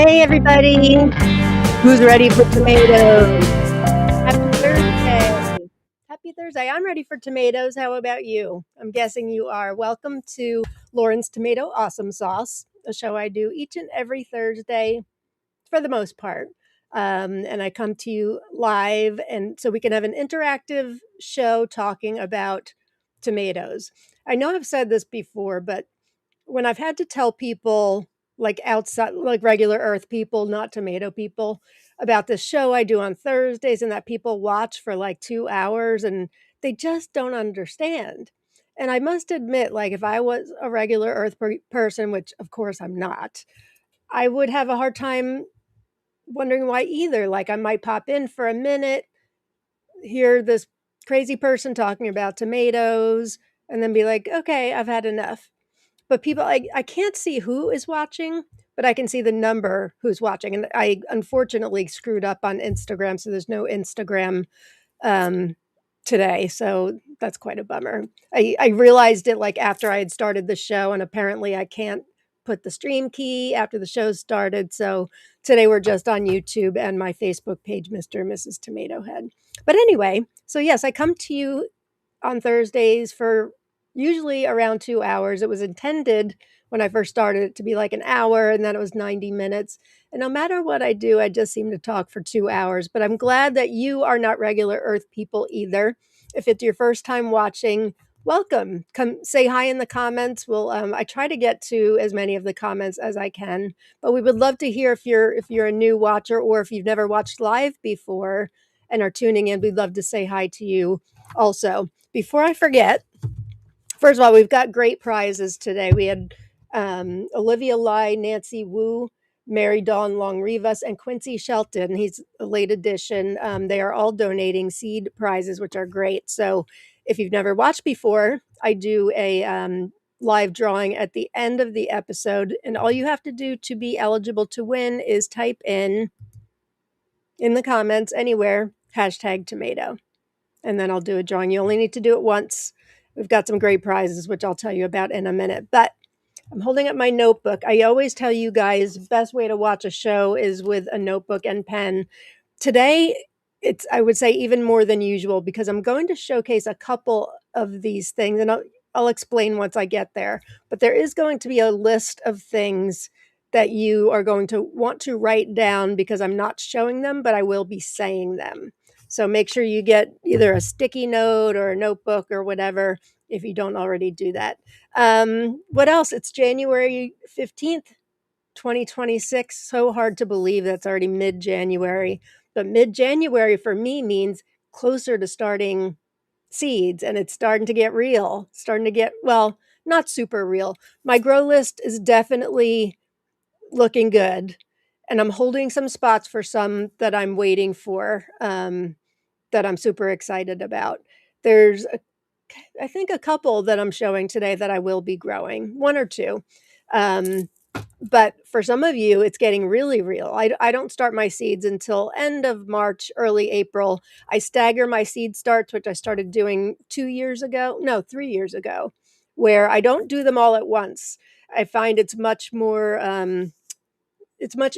Hey everybody, who's ready for tomatoes? Happy Thursday. Happy Thursday. I'm ready for tomatoes. How about you? I'm guessing you are. Welcome to Lauren's Tomato Awesome Sauce, a show I do each and every Thursday for the most part. And I come to you live, and so we can have an interactive show talking about tomatoes. I know I've said this before, but when I've had to tell people like outside, like regular earth people, not tomato people, about this show I do on Thursdays and that people watch for like 2 hours and they just don't understand. And I must admit, like, if I was a regular earth person, which of course I'm not, I would have a hard time wondering why either. Like, I might pop in for a minute, hear this crazy person talking about tomatoes, and then be like, okay, I've had enough. But people, I can't see who is watching, but I can see the number who's watching, and I unfortunately screwed up on Instagram, so there's no Instagram, um, today, so that's quite a bummer. I realized it, like, after I had started the show, and apparently I can't put the stream key after the show started, so today we're just on YouTube and my Facebook page, Mr. and Mrs. Tomato Head. But anyway, so yes, I come to you on Thursdays for usually around 2 hours. It was intended when I first started it to be like an hour, and then it was 90 minutes. And no matter what I do, I just seem to talk for 2 hours. But I'm glad that you are not regular Earth people either. If it's your first time watching, welcome. Come say hi in the comments. I try to get to as many of the comments as I can, but we would love to hear if you're a new watcher or if you've never watched live before and are tuning in. We'd love to say hi to you also. Before I forget, first of all, we've got great prizes today. We had Olivia Lai, Nancy Wu, Mary Dawn Long Rivas, and Quincy Shelton. He's a late addition. They are all donating seed prizes, which are great. So if you've never watched before, I do a live drawing at the end of the episode. And all you have to do to be eligible to win is type in the comments anywhere, #tomato. And then I'll do a drawing. You only need to do it once. We've got some great prizes, which I'll tell you about in a minute. But I'm holding up my notebook. I always tell you guys, best way to watch a show is with a notebook and pen. Today, it's, I would say, even more than usual because I'm going to showcase a couple of these things, and I'll explain once I get there. But there is going to be a list of things that you are going to want to write down because I'm not showing them, but I will be saying them. So make sure you get either a sticky note or a notebook or whatever if you don't already do that. What else? It's January 15th, 2026. So hard to believe that's already mid-January. But mid-January for me means closer to starting seeds, and it's starting to get real. Starting to get, well, not super real. My grow list is definitely looking good, and I'm holding some spots for some that I'm waiting for, that I'm super excited about. There's I think a couple that I'm showing today that I will be growing, one or two. Um, but for some of you, it's getting really real. I don't start my seeds until end of March, early April. I stagger my seed starts, which I started doing 2 years ago, no, 3 years ago, where I don't do them all at once. I find it's much more, it's much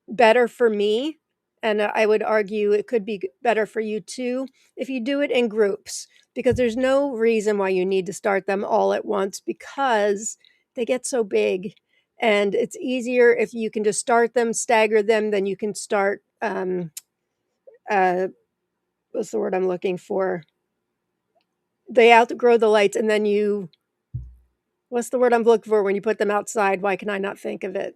better for me, and I would argue it could be better for you too if you do it in groups, because there's no reason why you need to start them all at once because they get so big, and it's easier if you can just start them, stagger them, then you can start, uh, what's the word I'm looking for? They outgrow the lights, and then what's the word I'm looking for when you put them outside? Why can I not think of it?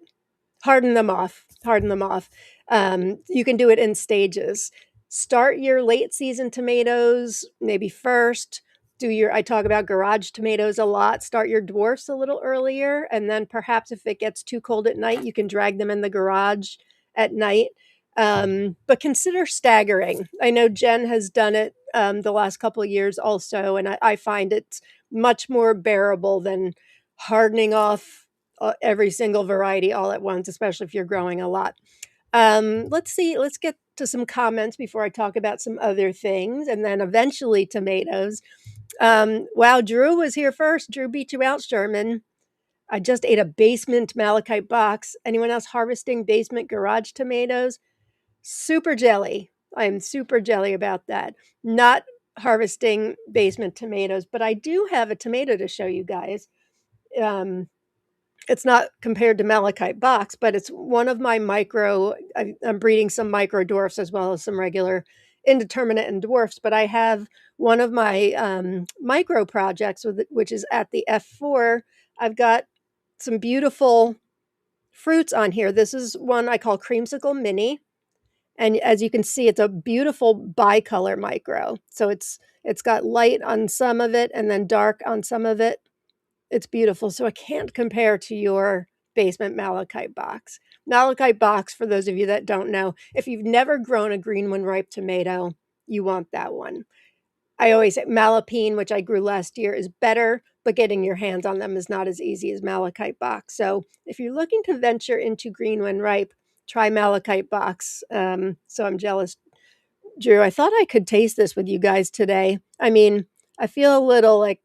Harden them off. Harden them off. You can do it in stages. Start your late season tomatoes maybe first. I talk about garage tomatoes a lot. Start your dwarfs a little earlier, and then perhaps if it gets too cold at night, you can drag them in the garage at night. But consider staggering. I know Jen has done it the last couple of years also, and I find it's much more bearable than hardening off every single variety all at once, especially if you're growing a lot. Let's see. Let's get to some comments before I talk about some other things, and then eventually tomatoes. Wow, Drew was here first. Drew beat you out, Sherman. I just ate a basement malachite box. Anyone else harvesting basement garage tomatoes? Super jelly. I'm super jelly about that. Not harvesting basement tomatoes, but I do have a tomato to show you guys. Um, it's not compared to malachite box, but it's one of my I'm breeding some micro dwarfs as well as some regular indeterminate and dwarfs. But I have one of my micro projects which is at the F4. I've got some beautiful fruits on here. This is one I call Creamsicle Mini. And as you can see, it's a beautiful bicolor micro. So it's got light on some of it and then dark on some of it. It's beautiful. So I can't compare to your basement malachite box. Malachite box, for those of you that don't know, if you've never grown a green when ripe tomato, you want that one. I always say Malapine, which I grew last year, is better, but getting your hands on them is not as easy as malachite box. So if you're looking to venture into green when ripe, try malachite box. So I'm jealous, Drew. I thought I could taste this with you guys today. I mean, I feel a little like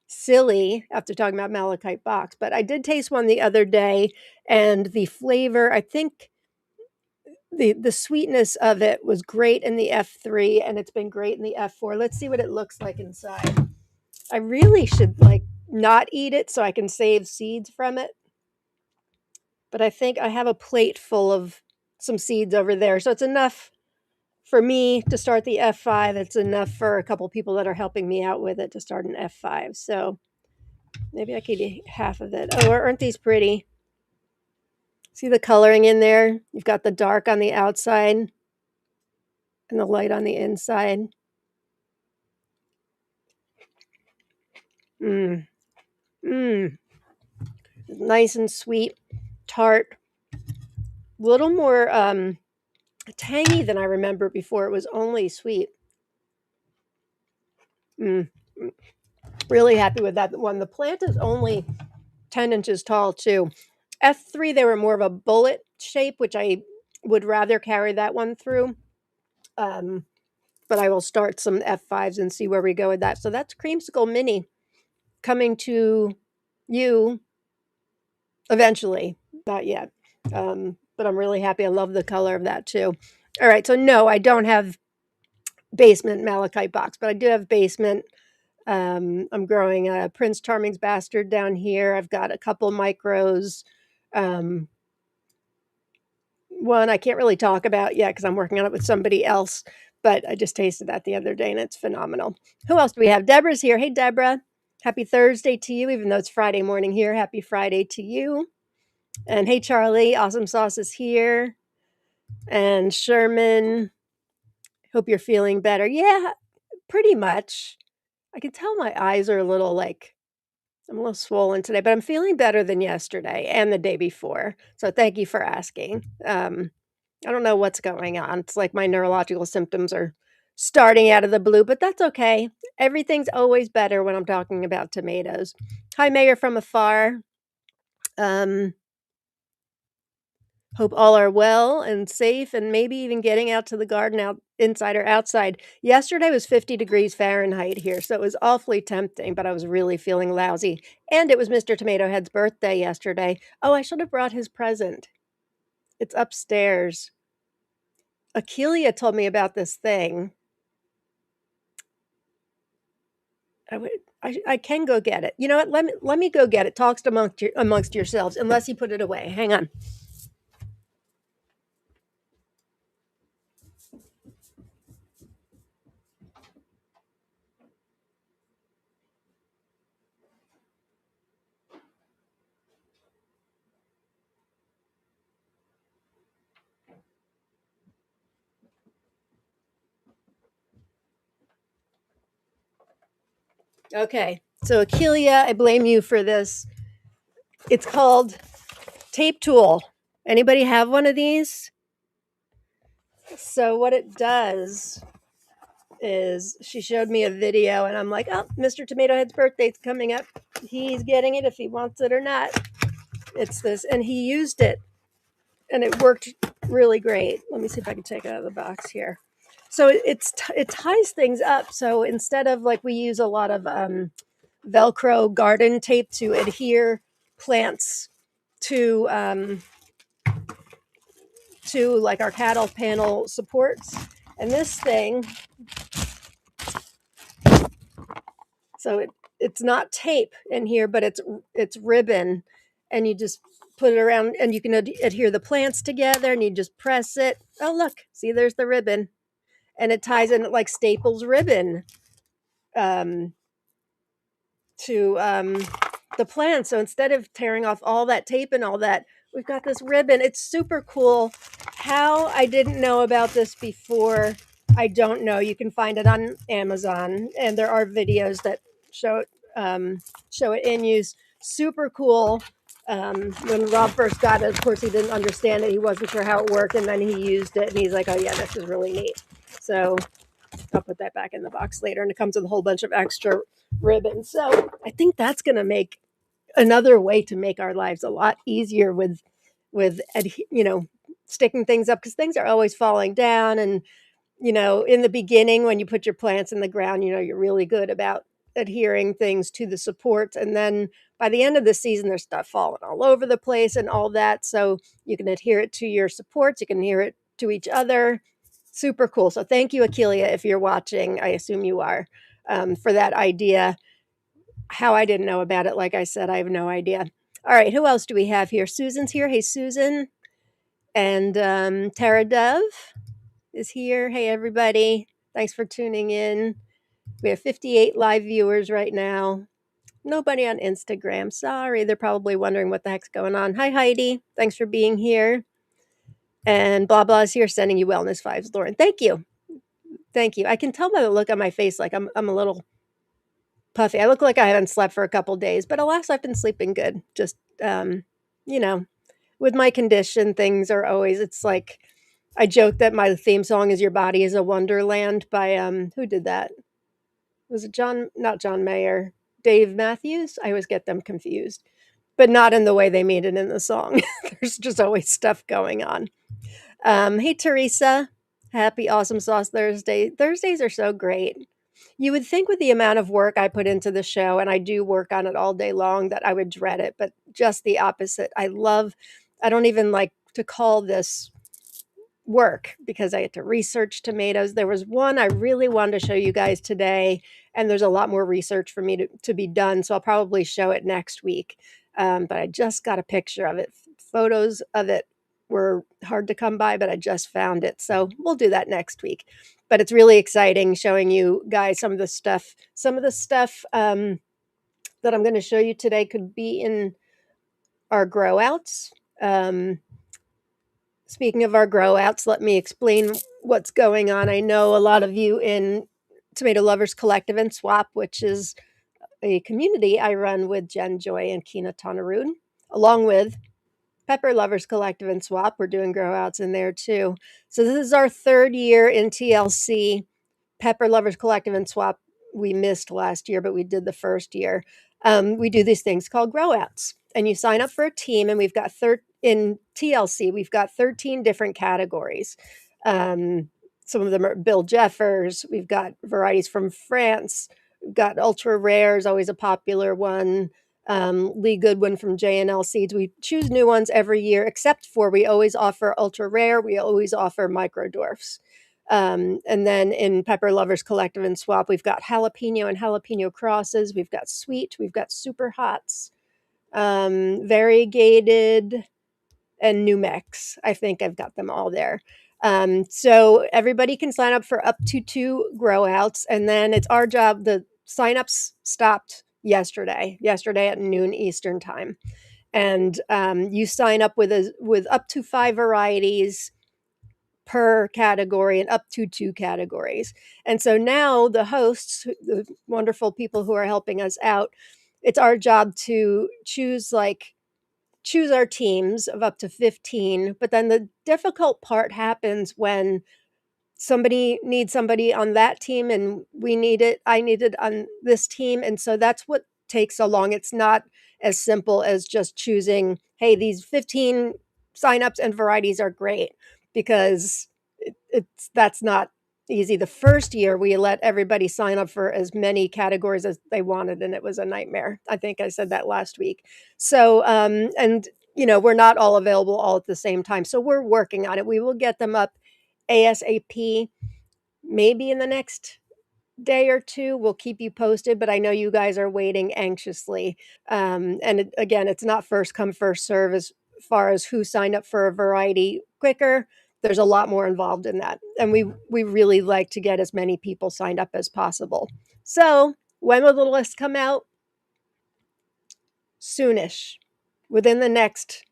silly after talking about malachite box, but I did taste one the other day, and the flavor, I think the sweetness of it was great in the F3, and it's been great in the F4. Let's see what it looks like inside. I really should like not eat it so I can save seeds from it. But I think I have a plate full of some seeds over there. So it's enough for me to start the F5. It's enough for a couple people that are helping me out with it to start an F5. So maybe I could eat half of it. Oh, aren't these pretty? See the coloring in there? You've got the dark on the outside and the light on the inside. Mmm. Mmm. Nice and sweet, tart. A little more tangy than I remember before. It was only sweet. Really happy with that one. The plant is only 10 inches tall, too. F3, they were more of a bullet shape, which I would rather carry that one through. But I will start some F5s and see where we go with that. So that's Creamsicle Mini coming to you eventually. Not yet. But I'm really happy. I love the color of that, too. All right. So, no, I don't have basement malachite box, but I do have basement. I'm growing a Prince Charming's Bastard down here. I've got a couple micros. One I can't really talk about yet because I'm working on it with somebody else, but I just tasted that the other day and it's phenomenal. Who else do we have? Deborah's here. Hey, Deborah. Happy Thursday to you, even though it's Friday morning here. Happy Friday to you. And hey, Charlie. Awesome Sauce is here. And Sherman. Hope you're feeling better. Yeah, pretty much. I can tell my eyes are a little like I'm a little swollen today, but I'm feeling better than yesterday and the day before. So thank you for asking. I don't know what's going on. It's like my neurological symptoms are starting out of the blue, but that's okay. Everything's always better when I'm talking about tomatoes. Hi, Mayor from afar. Hope all are well and safe and maybe even getting out to the garden out inside or outside. Yesterday was 50 degrees Fahrenheit here, so it was awfully tempting, but I was really feeling lousy. And it was Mr. Tomato Head's birthday yesterday. Oh, I should have brought his present. It's upstairs. Akelia told me about this thing. I can go get it. You know what? Let me go get it. Talks amongst yourselves, unless you put it away. Hang on. Okay, so Akelia, I blame you for this. It's called Tape Tool. Anybody have one of these? So what it does is she showed me a video and I'm like, oh, Mr. Tomato Head's birthday's coming up. He's getting it if he wants it or not. It's this, and he used it and it worked really great. Let me see if I can take it out of the box here. So it ties things up. So instead of like we use a lot of Velcro garden tape to adhere plants to like our cattle panel supports. And this thing, so it's not tape in here, but it's ribbon, and you just put it around, and you can adhere the plants together, and you just press it. Oh, look, see, there's the ribbon, and it ties in like Staples ribbon um, to the plant. So instead of tearing off all that tape and all that, we've got this ribbon. It's super cool. How I didn't know about this before, I don't know. You can find it on Amazon, and there are videos that show it show it in use. Super cool. When Rob first got it, of course, he didn't understand it. He wasn't sure how it worked, and then he used it, and he's like, "Oh yeah, this is really neat." So I'll put that back in the box later, and it comes with a whole bunch of extra ribbons. So I think that's going to make another way to make our lives a lot easier with sticking things up, because things are always falling down. And in the beginning, when you put your plants in the ground, you're really good about adhering things to the supports, and then by the end of the season there's stuff falling all over the place and all that, so you can adhere it to your supports, you can adhere it to each other. Super cool. So thank you, Akelia, if you're watching. I assume you are, for that idea. How I didn't know about it, like I said, I have no idea. All right, who else do we have here? Susan's here. Hey, Susan. And Tara Dove is here. Hey, everybody. Thanks for tuning in. We have 58 live viewers right now. Nobody on Instagram. Sorry, they're probably wondering what the heck's going on. Hi, Heidi. Thanks for being here. And blah blah is here, sending you wellness vibes, Lauren. Thank you. Thank you. I can tell by the look on my face, like I'm a little puffy. I look like I haven't slept for a couple days, but alas, I've been sleeping good. Just with my condition, things are always. It's like I joke that my theme song is "Your Body Is a Wonderland" by who did that? Was it John? Not John Mayer. Dave Matthews. I always get them confused, but not in the way they made it in the song. There's just always stuff going on. Hey, Teresa. Happy Awesome Sauce Thursday. Thursdays are so great. You would think with the amount of work I put into the show, and I do work on it all day long, that I would dread it, but just the opposite. I don't even like to call this work, because I had to research tomatoes. There was one I really wanted to show you guys today, and there's a lot more research for me to be done, so I'll probably show it next week. But I just got a picture of it. Photos of it were hard to come by, but I just found it. So we'll do that next week. But it's really exciting showing you guys some of the stuff. Some of the stuff that I'm going to show you today could be in our grow outs. Speaking of our grow outs, let me explain what's going on. I know a lot of you in Tomato Lovers Collective and Swap, which is a community I run with Jen Joy and Kina Tonaroon, along with Pepper Lovers Collective and Swap. We're doing grow outs in there too. So this is our third year in TLC. Pepper Lovers Collective and Swap, we missed last year, but we did the first year. We do these things called grow outs, and you sign up for a team, and we've got in TLC, we've got 13 different categories. Some of them are Bill Jeffers. We've got varieties from France. We've got ultra rares, always a popular one. Lee Goodwin from J&L Seeds. We choose new ones every year, except for we always offer ultra rare. We always offer micro dwarfs. And then in Pepper Lovers Collective and Swap, we've got jalapeno and jalapeno crosses. We've got sweet. We've got super hots, variegated, and New Mex. I think I've got them all there. So everybody can sign up for up to 2 grow outs, and then it's our job. The signups stopped yesterday at noon Eastern time, and you sign up with up to 5 varieties per category and up to 2 categories. And so now the hosts, the wonderful people who are helping us out, it's our job to choose our teams of up to 15. But then the difficult part happens when somebody needs somebody on that team, and I need it on this team. And so that's what takes so long. It's not as simple as just choosing, hey, these 15 signups and varieties are great, because that's not easy. The first year, we let everybody sign up for as many categories as they wanted, and it was a nightmare. I think I said that last week. So, and we're not all available all at the same time. So we're working on it. We will get them up ASAP, maybe in the next day or two. We'll keep you posted, but I know you guys are waiting anxiously. Again, it's not first come, first serve as far as who signed up for a variety quicker. There's a lot more involved in that. And we really like to get as many people signed up as possible. So when will the list come out? Soonish, within the next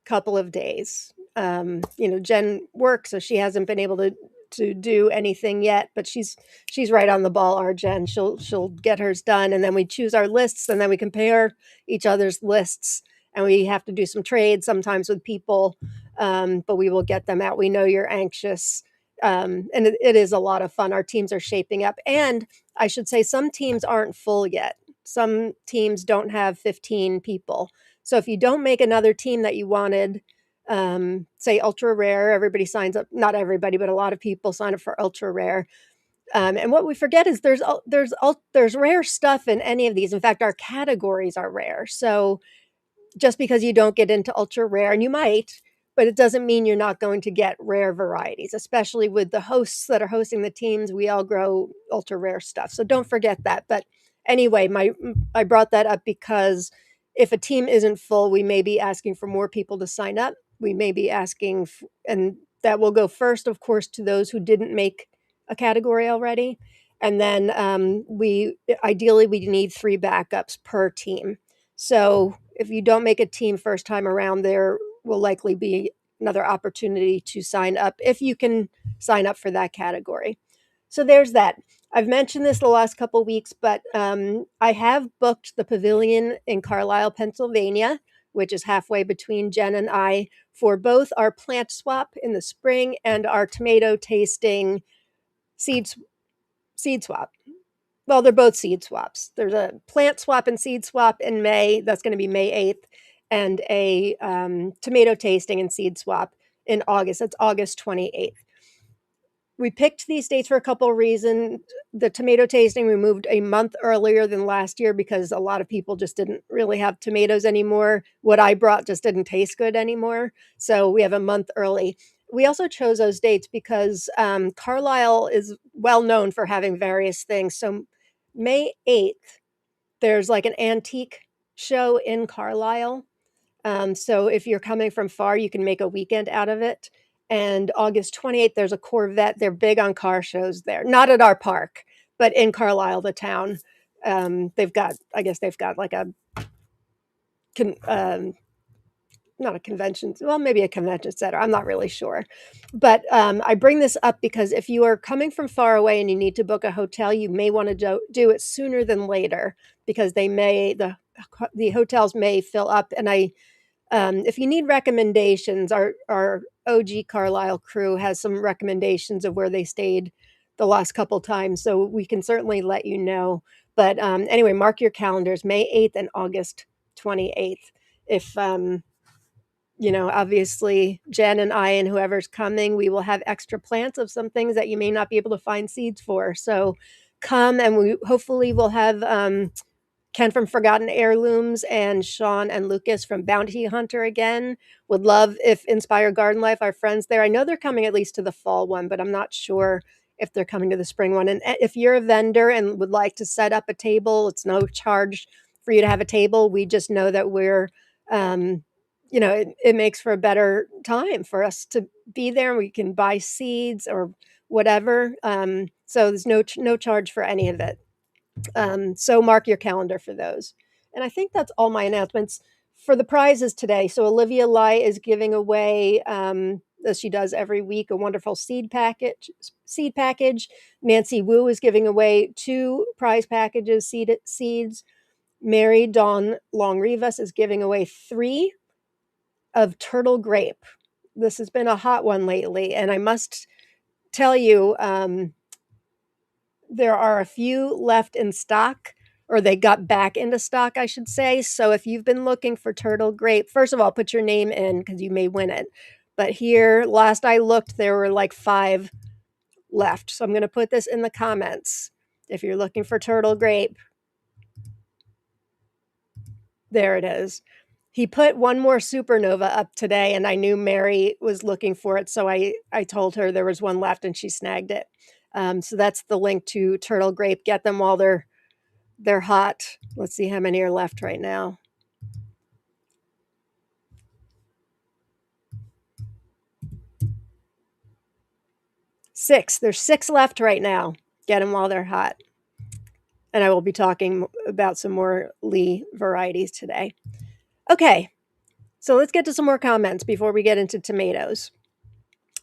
couple of days. Jen works, so she hasn't been able to do anything yet, but she's right on the ball. Our Jen, she'll get hers done, and then we choose our lists, and then we compare each other's lists, and we have to do some trades sometimes with people, but we will get them out. We know you're anxious, and it is a lot of fun. Our teams are shaping up, and I should say some teams aren't full yet. Some teams don't have 15 people. So if you don't make another team that you wanted, say ultra rare, everybody signs up. Not everybody, but a lot of people sign up for ultra rare. And what we forget is there's rare stuff in any of these. In fact, our categories are rare. So just because you don't get into ultra rare, and you might, but it doesn't mean you're not going to get rare varieties, especially with the hosts that are hosting the teams. We all grow ultra rare stuff. So don't forget that. But anyway, I brought that up because if a team isn't full, we may be asking for more people to sign up. We may be asking, and that will go first, of course, to those who didn't make a category already. And then we need 3 backups per team. So if you don't make a team first time around, there will likely be another opportunity to sign up if you can sign up for that category. So there's that. I've mentioned this the last couple of weeks, but I have booked the pavilion in Carlisle, Pennsylvania, which is halfway between Jen and I, for both our plant swap in the spring and our tomato tasting seed swap. Well, they're both seed swaps. There's a plant swap and seed swap in May. That's going to be May 8th. And a tomato tasting and seed swap in August. That's August 28th. We picked these dates for a couple of reasons. The tomato tasting we moved a month earlier than last year because a lot of people just didn't really have tomatoes anymore. What I brought just didn't taste good anymore. So we have a month early. We also chose those dates because Carlisle is well known for having various things. So May 8th, there's like an antique show in Carlisle. So if you're coming from far, you can make a weekend out of it. And August 28th, there's a Corvette. They're big on car shows there. Not at our park, but in Carlisle, the town. They've got like not a convention, well, maybe a convention center. I'm not really sure. But I bring this up because if you are coming from far away and you need to book a hotel, you may want to do it sooner than later because the hotels may fill up. And if you need recommendations, our OG Carlisle crew has some recommendations of where they stayed the last couple times, so we can certainly let you know. But anyway, mark your calendars, May 8th and August 28th. If obviously Jen and I and whoever's coming, we will have extra plants of some things that you may not be able to find seeds for. So come, and we hopefully will have Ken from Forgotten Heirlooms and Sean and Lucas from Bounty Hunter again. Would love if Inspire Garden Life, our friends there. I know they're coming at least to the fall one, but I'm not sure if they're coming to the spring one. And if you're a vendor and would like to set up a table, it's no charge for you to have a table. We just know that we're, it makes for a better time for us to be there. We can buy seeds or whatever. So there's no charge for any of it. So mark your calendar for those. And I think that's all my announcements for the prizes today. So Olivia Lai is giving away, as she does every week, a wonderful seed package. Nancy Wu is giving away 2 prize packages, seeds. Mary Dawn Long Rivas is giving away 3 of turtle grape. This has been a hot one lately, and I must tell you, there are a few left in stock, or they got back into stock, I should say. So if you've been looking for turtle grape, first of all, put your name in because you may win it. But here, last I looked, there were like 5 left. So I'm going to put this in the comments. If you're looking for turtle grape, there it is. He put one more supernova up today, and I knew Mary was looking for it, so I told her there was one left, and she snagged it. So that's the link to turtle grape. Get them while they're hot. Let's see how many are left right now. 6. There's 6 left right now. Get them while they're hot. And I will be talking about some more Lee varieties today. Okay, so let's get to some more comments before we get into tomatoes.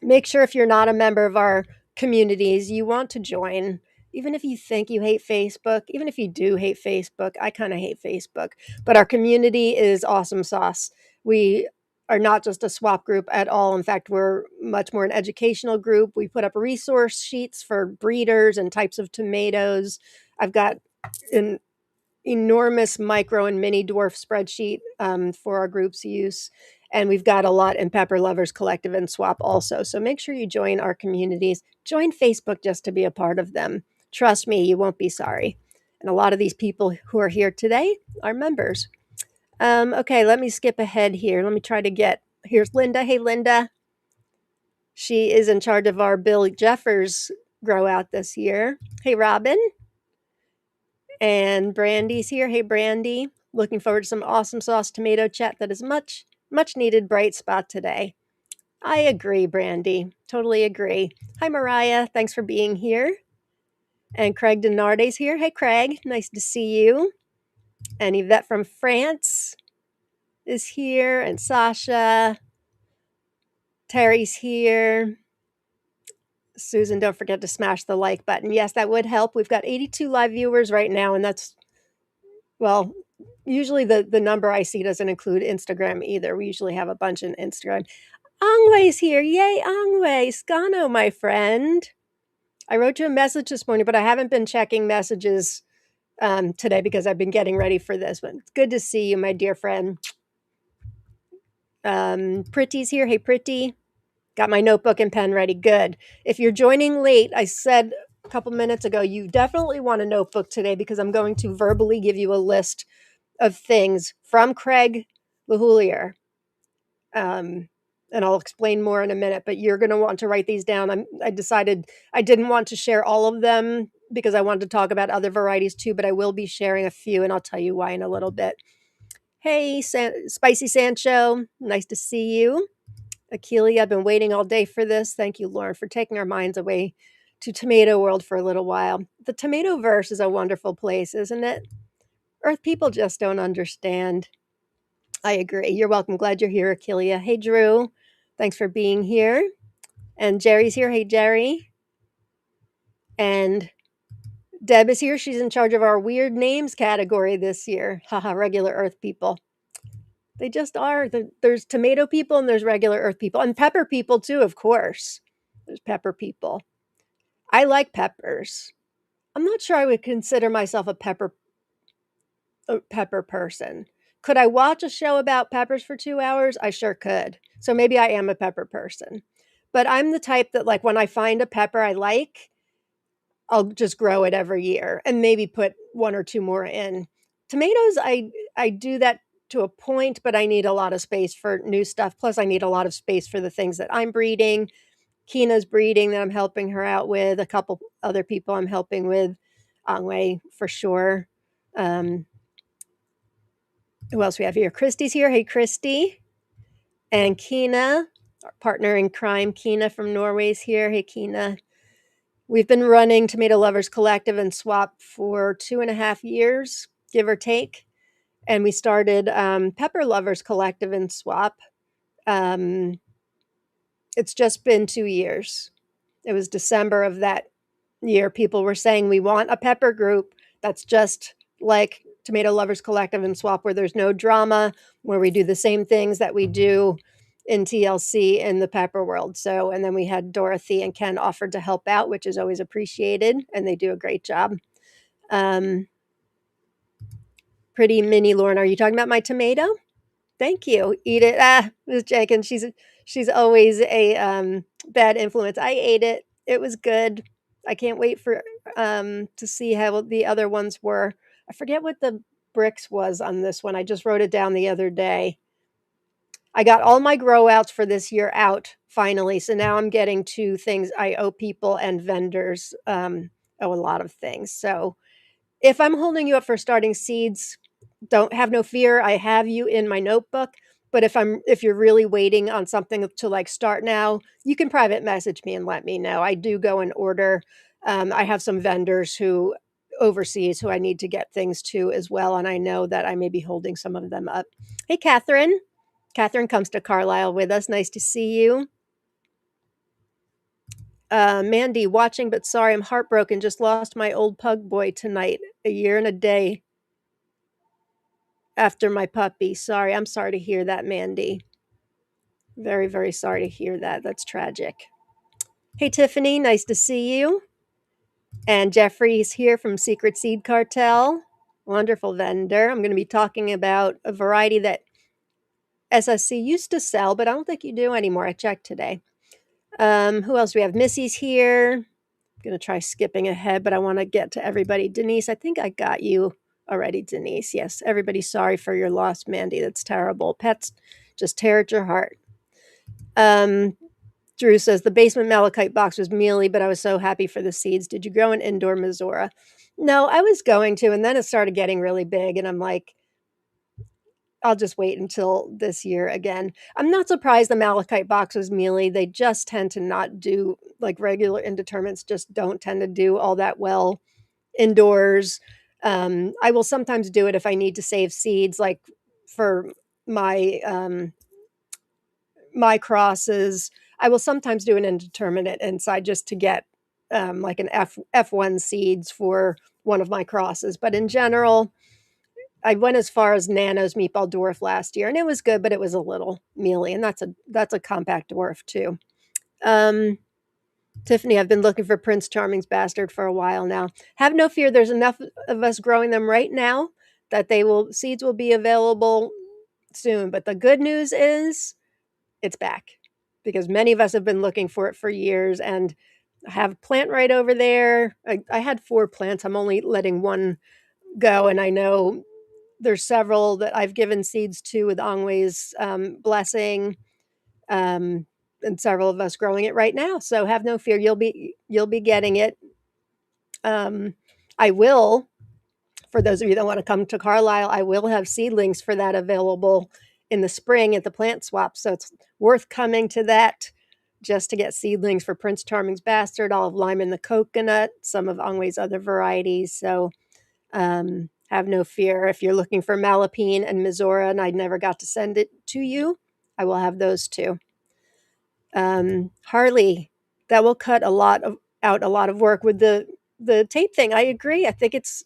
Make sure if you're not a member of our communities, you want to join. Even if you think you hate Facebook, even if you do hate Facebook, I kind of hate Facebook, but our community is awesome sauce. We are not just a swap group at all. In fact, we're much more an educational group. We put up resource sheets for breeders and types of tomatoes. I've got an enormous micro and mini dwarf spreadsheet for our group's use. And we've got a lot in Pepper Lovers Collective and Swap also. So make sure you join our communities. Join Facebook just to be a part of them. Trust me, you won't be sorry. And a lot of these people who are here today are members. Okay, let me skip ahead here. Let me try to get, here's Linda. Hey, Linda. She is in charge of our Bill Jeffers grow out this year. Hey, Robin. And Brandy's here. Hey, Brandy. Looking forward to some awesome sauce tomato chat. That is much needed bright spot today. I agree, Brandy. Totally agree. Hi, Mariah. Thanks for being here. And Craig Denarde's here. Hey, Craig. Nice to see you. And Yvette from France is here. And Sasha. Terry's here. Susan, don't forget to smash the like button. Yes, that would help. We've got 82 live viewers right now, and that's, well, usually the number I see doesn't include Instagram either. We usually have a bunch in Instagram. Angwei's here. Yay, Angwei. Scano, my friend. I wrote you a message this morning, but I haven't been checking messages today because I've been getting ready for this. But it's good to see you, my dear friend. Pretty's here. Hey, Pretty. Got my notebook and pen ready. Good. If you're joining late, I said a couple minutes ago, you definitely want a notebook today because I'm going to verbally give you a list of things from Craig LaHoulier. And I'll explain more in a minute, but you're going to want to write these down. I decided I didn't want to share all of them because I wanted to talk about other varieties too, but I will be sharing a few, and I'll tell you why in a little bit. Hey, Spicy Sancho. Nice to see you. Akeelia, I've been waiting all day for this. Thank you, Lauren, for taking our minds away to Tomato World for a little while. The Tomato Verse is a wonderful place, isn't it? Earth people just don't understand. I agree. You're welcome. Glad you're here, Akeelia. Hey, Drew. Thanks for being here. And Jerry's here. Hey, Jerry. And Deb is here. She's in charge of our weird names category this year. Haha, regular Earth people. They just are. There's tomato people and there's regular Earth people. And pepper people too, of course. There's pepper people. I like peppers. I'm not sure I would consider myself a pepper person. Could I watch a show about peppers for 2 hours? I sure could. So maybe I am a pepper person. But I'm the type that, like, when I find a pepper I like, I'll just grow it every year and maybe put 1 or 2 more in. Tomatoes, I do that to a point, but I need a lot of space for new stuff. Plus, I need a lot of space for the things that I'm breeding. Kina's breeding that I'm helping her out with. A couple other people I'm helping with. Angwei, for sure. Who else we have here? Christy's here. Hey, Christy. And Kina, our partner in crime, Kina from Norway's here. Hey, Kina. We've been running Tomato Lovers Collective and Swap for 2.5 years, give or take. And we started Pepper Lovers Collective and Swap. It's just been 2 years. It was December of that year. People were saying, we want a pepper group that's just like Tomato Lovers Collective and Swap, where there's no drama, where we do the same things that we do in TLC in the pepper world. So, and then we had Dorothy and Ken offered to help out, which is always appreciated, and they do a great job. Pretty mini Lauren, are you talking about my tomato? Thank you. Eat it. Ms. Jenkins, she's always a bad influence. I ate it. It was good. I can't wait for to see how the other ones were. I forget what the bricks was on this one. I just wrote it down the other day. I got all my grow outs for this year out finally. So now I'm getting to things I owe people and vendors. Owe a lot of things. So if I'm holding you up for starting seeds, don't have no fear. I have you in my notebook. But if you're really waiting on something to like start now, you can private message me and let me know. I do go and order. I have some vendors who overseas who I need to get things to as well, and I know that I may be holding some of them up. Hey, Catherine. Catherine comes to Carlisle with us. Nice to see you. Mandy, watching, but sorry, I'm heartbroken. Just lost my old pug boy tonight, a year and a day after my puppy. Sorry, I'm sorry to hear that, Mandy. Very, very sorry to hear that. That's tragic. Hey, Tiffany, nice to see you. And Jeffrey's here from Secret Seed Cartel. Wonderful vendor. I'm going to be talking about a variety that SSC used to sell, but I don't think you do anymore. I checked today. Who else do we have? Missy's here. I'm going to try skipping ahead, but I want to get to everybody. Denise, I think I got you already, Denise. Yes, everybody's sorry for your loss, Mandy. That's terrible. Pets just tear at your heart. Drew says the basement malachite box was mealy, but I was so happy for the seeds. Did you grow an indoor Missoura? No, I was going to, and then it started getting really big, and I'm like, I'll just wait until this year again. I'm not surprised the malachite box was mealy. They just tend to not do like regular indeterminates, just don't tend to do all that well indoors. I will sometimes do it if I need to save seeds, like for my my crosses. I will sometimes do an indeterminate inside just to get like an F1 seeds for one of my crosses. But in general, I went as far as Nano's Meatball Dwarf last year, and it was good, but it was a little mealy, and that's a compact dwarf too. Tiffany, I've been looking for Prince Charming's Bastard for a while now. Have no fear, there's enough of us growing them right now that seeds will be available soon. But the good news is it's back because many of us have been looking for it for years, and I have a plant right over there. I had 4 plants. I'm only letting one go, and I know there's several that I've given seeds to with Angwe's blessing, and several of us growing it right now. So have no fear, you'll be getting it. I will, for those of you that want to come to Carlisle, I will have seedlings for that available in the spring at the plant swap. So it's worth coming to that just to get seedlings for Prince Charming's Bastard, Olive Lime and the Coconut, some of Angwe's other varieties. So have no fear. If you're looking for Malapine and Missoura and I never got to send it to you, I will have those too. Harley, that will cut out a lot of work with the tape thing. I agree. I think it's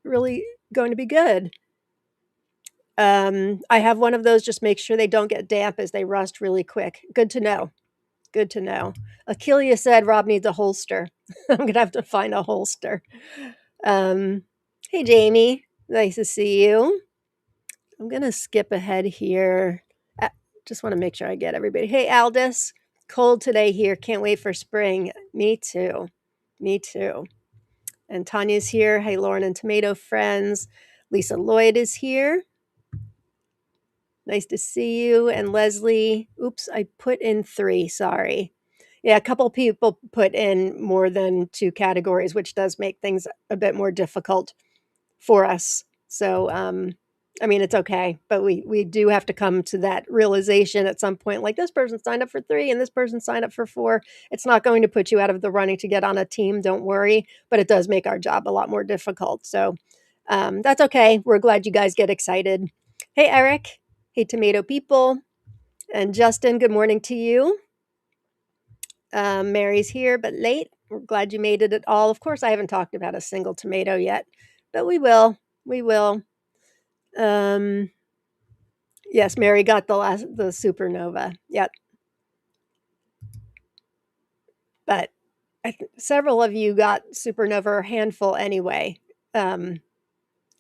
really going to be good. I have one of those. Just make sure they don't get damp as they rust really quick. Good to know. Good to know. Achilles said Rob needs a holster. I'm going to have to find a holster. Hey, Jamie. Nice to see you. I'm going to skip ahead here. Just want to make sure I get everybody. Hey, Aldous. Cold today here. Can't wait for spring. Me too. Me too. And Tanya's here. Hey, Lauren and Tomato friends. Lisa Lloyd is here. Nice to see you. And Leslie. Oops, I put in 3. Sorry. Yeah, a couple people put in more than 2 categories, which does make things a bit more difficult for us. So, I mean, it's okay, but we do have to come to that realization at some point, like this person signed up for 3 and this person signed up for 4. It's not going to put you out of the running to get on a team, don't worry, but it does make our job a lot more difficult. So that's okay. We're glad you guys get excited. Hey, Eric. Hey, Tomato People. And Justin, good morning to you. Mary's here, but late. We're glad you made it at all. Of course, I haven't talked about a single tomato yet, but we will. We will. Yes, Mary got the supernova. Yep. But several of you got supernova or handful anyway. And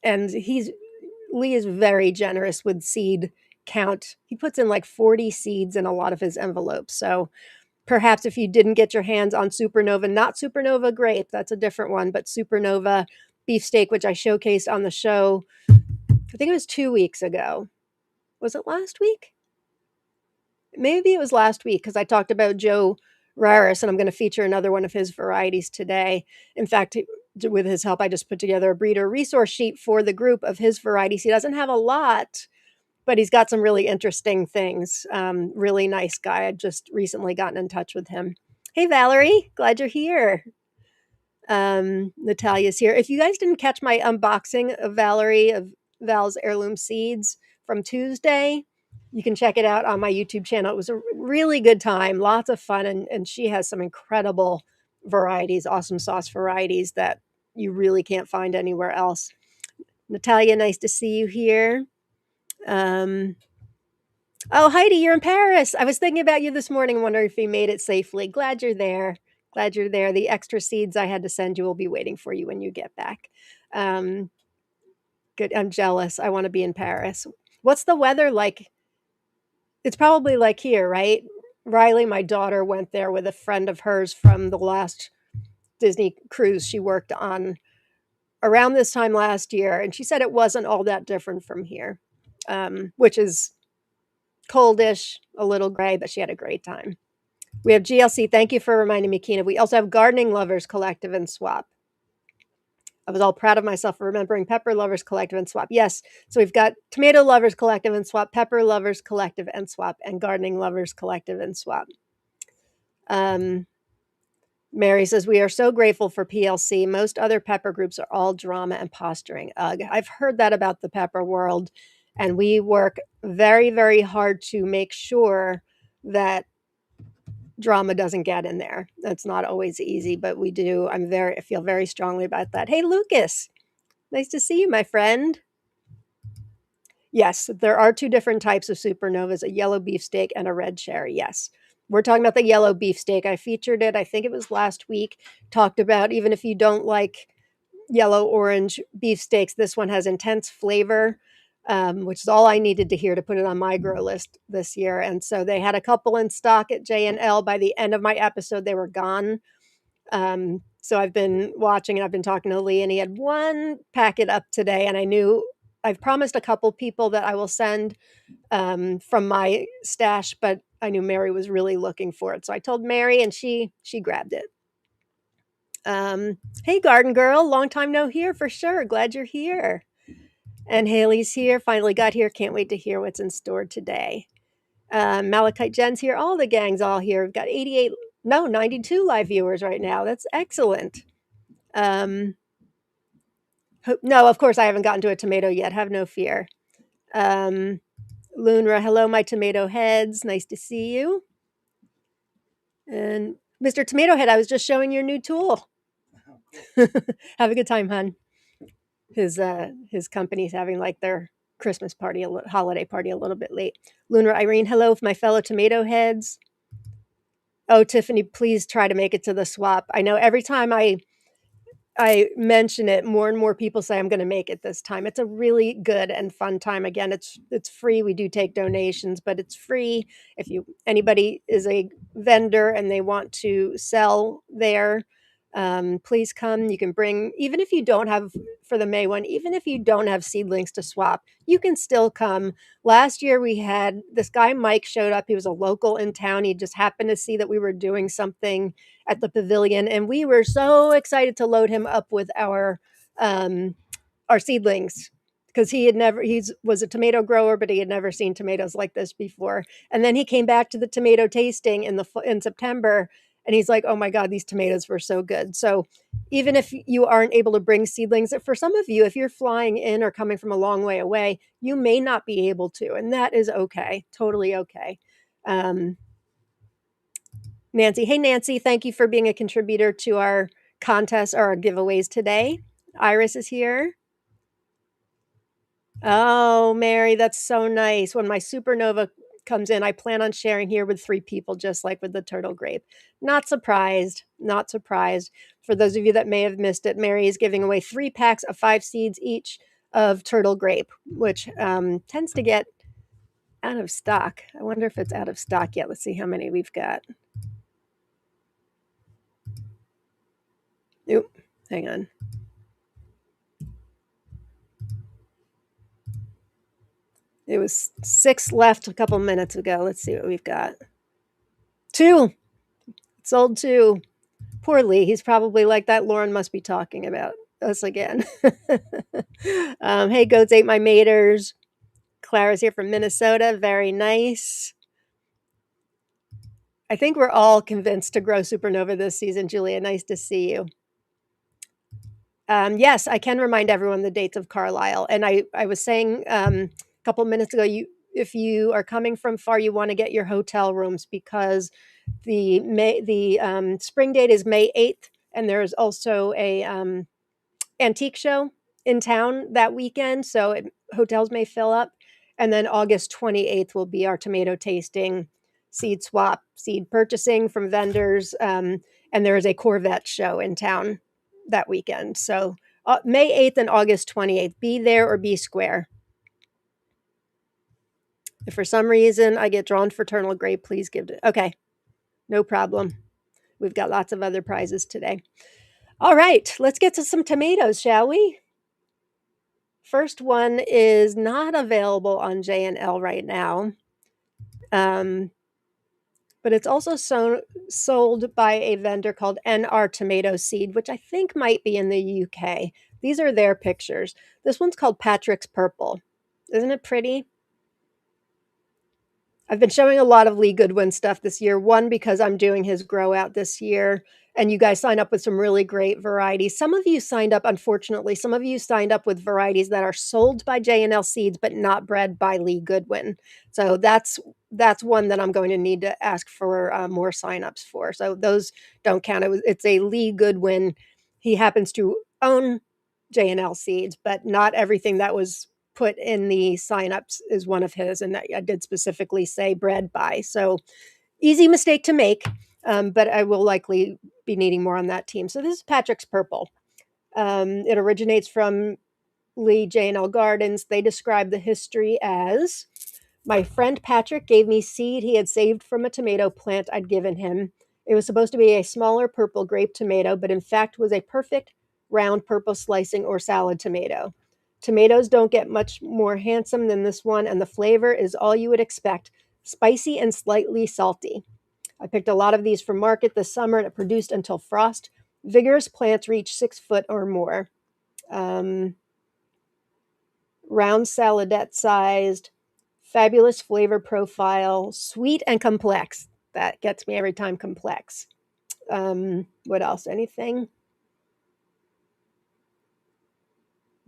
Lee is very generous with seed count. He puts in like 40 seeds in a lot of his envelopes. So perhaps if you didn't get your hands on Supernova, not Supernova grape, that's a different one, but Supernova beefsteak, which I showcased on the show, I think it was 2 weeks ago. Was it last week? Maybe it was last week because I talked about Joe Raris, and I'm going to feature another one of his varieties today. In fact, with his help, I just put together a breeder resource sheet for the group of his varieties. He doesn't have a lot, but he's got some really interesting things. Really nice guy. I just recently gotten in touch with him. Hey, Valerie, glad you're here. Natalia's here. If you guys didn't catch my unboxing of Val's heirloom seeds from Tuesday, you can check it out on my YouTube channel. It was a really good time, lots of fun, and she has some incredible varieties, awesome sauce varieties that you really can't find anywhere else. Natalia, nice to see you here. Oh, Heidi, you're in Paris. I was thinking about you this morning, wondering if you made it safely. Glad you're there. Glad you're there. The extra seeds I had to send you will be waiting for you when you get back. Um, Good. I'm jealous. I want to be in Paris. What's the weather like? It's probably like here, right? Riley, my daughter, went there with a friend of hers from the last Disney cruise she worked on around this time last year. And she said it wasn't all that different from here, which is coldish, a little gray, but she had a great time. We have GLC. Thank you for reminding me, Keena. We also have Gardening Lovers Collective and Swap. I was all proud of myself for remembering Pepper Lovers Collective and Swap. Yes, so we've got Tomato Lovers Collective and Swap, Pepper Lovers Collective and Swap, and Gardening Lovers Collective and Swap. Mary says, we are so grateful for PLC. Most other pepper groups are all drama and posturing. Ugh, I've heard that about the pepper world, and we work very, very hard to make sure that drama doesn't get in there. That's not always easy, but we do. I feel very strongly about that. Hey, Lucas, nice to see you, my friend. Yes, there are two different types of supernovas, a yellow beefsteak and a red cherry. Yes. We're talking about the yellow beefsteak. I featured it, I think it was last week, talked about even if you don't like yellow orange beefsteaks, this one has intense flavor, which is all I needed to hear to put it on my grow list this year. And so they had a couple in stock at J&L. By the end of my episode, they were gone. So I've been watching and I've been talking to Lee, and he had one packet up today, and I've promised a couple people that I will send from my stash, but I knew Mary was really looking for it. So I told Mary, and she grabbed it. Hey, Garden Girl, long time no hear for sure. Glad you're here. And Haley's here, finally got here. Can't wait to hear what's in store today. Malachite Jen's here. All the gang's all here. We've got 92 live viewers right now. That's excellent. No, of course, I haven't gotten to a tomato yet. Have no fear. Lunra, hello, my tomato heads. Nice to see you. And Mr. Tomato Head, I was just showing your new tool. Have a good time, hon. His company's having like their Christmas party, holiday party a little bit late. Lunar Irene, hello, my fellow tomato heads. Oh, Tiffany, please try to make it to the swap. I know every time I mention it, more and more people say I'm going to make it this time. It's a really good and fun time. Again, it's free. We do take donations, but it's free. If anybody is a vendor and they want to sell there, please come. You can bring, even if you don't have, for the May one, even if you don't have seedlings to swap, you can still come. Last year we had this guy, Mike, showed up. He was a local in town. He just happened to see that we were doing something at the pavilion, and we were so excited to load him up with our seedlings, because he was a tomato grower, but he had never seen tomatoes like this before. And then he came back to the tomato tasting in September, and he's like, oh my God, these tomatoes were so good. So even if you aren't able to bring seedlings, for some of you, if you're flying in or coming from a long way away, you may not be able to, and that is okay. Totally okay. Nancy. Hey, Nancy, thank you for being a contributor to our contest or our giveaways today. Iris is here. Oh, Mary, that's so nice. When my supernova comes in, I plan on sharing here with 3 people, just like with the turtle grape. Not surprised. Not surprised. For those of you that may have missed it, Mary is giving away 3 packs of 5 seeds each of turtle grape, which tends to get out of stock. I wonder if it's out of stock yet. Let's see how many we've got. Oop, hang on. It was 6 left a couple minutes ago. Let's see what we've got. 2. Sold 2. Poor Lee. He's probably like, that Lauren must be talking about us again. Hey, goats ate my maters. Clara's here from Minnesota. Very nice. I think we're all convinced to grow Supernova this season, Julia. Nice to see you. Yes, I can remind everyone the dates of Carlisle. And I was saying a couple minutes ago, if you are coming from far, you want to get your hotel rooms because the spring date is May 8th, and there's also a antique show in town that weekend, so hotels may fill up. And then August 28th will be our tomato tasting, seed swap, seed purchasing from vendors, and there is a Corvette show in town that weekend. So May 8th and August 28th, be there or be square. If for some reason I get drawn for Eternal Grape, please give it. Okay, no problem. We've got lots of other prizes today. All right, let's get to some tomatoes, shall we? First one is not available on J&L right now, but it's also sold by a vendor called NR Tomato Seed, which I think might be in the UK. These are their pictures. This one's called Patrick's Purple. Isn't it pretty? I've been showing a lot of Lee Goodwin stuff this year. One, because I'm doing his grow out this year, and you guys signed up with some really great varieties. Some of you signed up, unfortunately, some of you signed up with varieties that are sold by J&L Seeds, but not bred by Lee Goodwin. So that's one that I'm going to need to ask for more signups for. So those don't count. It's a Lee Goodwin. He happens to own J&L Seeds, but not everything that was put in the signups is one of his, and I did specifically say bred by. So easy mistake to make, but I will likely be needing more on that team. So this is Patrick's Purple. It originates from Lee J&L Gardens. They describe the history as, my friend Patrick gave me seed he had saved from a tomato plant I'd given him. It was supposed to be a smaller purple grape tomato, but in fact was a perfect round purple slicing or salad tomato. Tomatoes don't get much more handsome than this one, and the flavor is all you would expect, spicy and slightly salty. I picked a lot of these from market this summer, and it produced until frost. Vigorous plants reach 6 foot or more. Round saladette sized, fabulous flavor profile, sweet and complex. That gets me every time, complex. What else? Anything?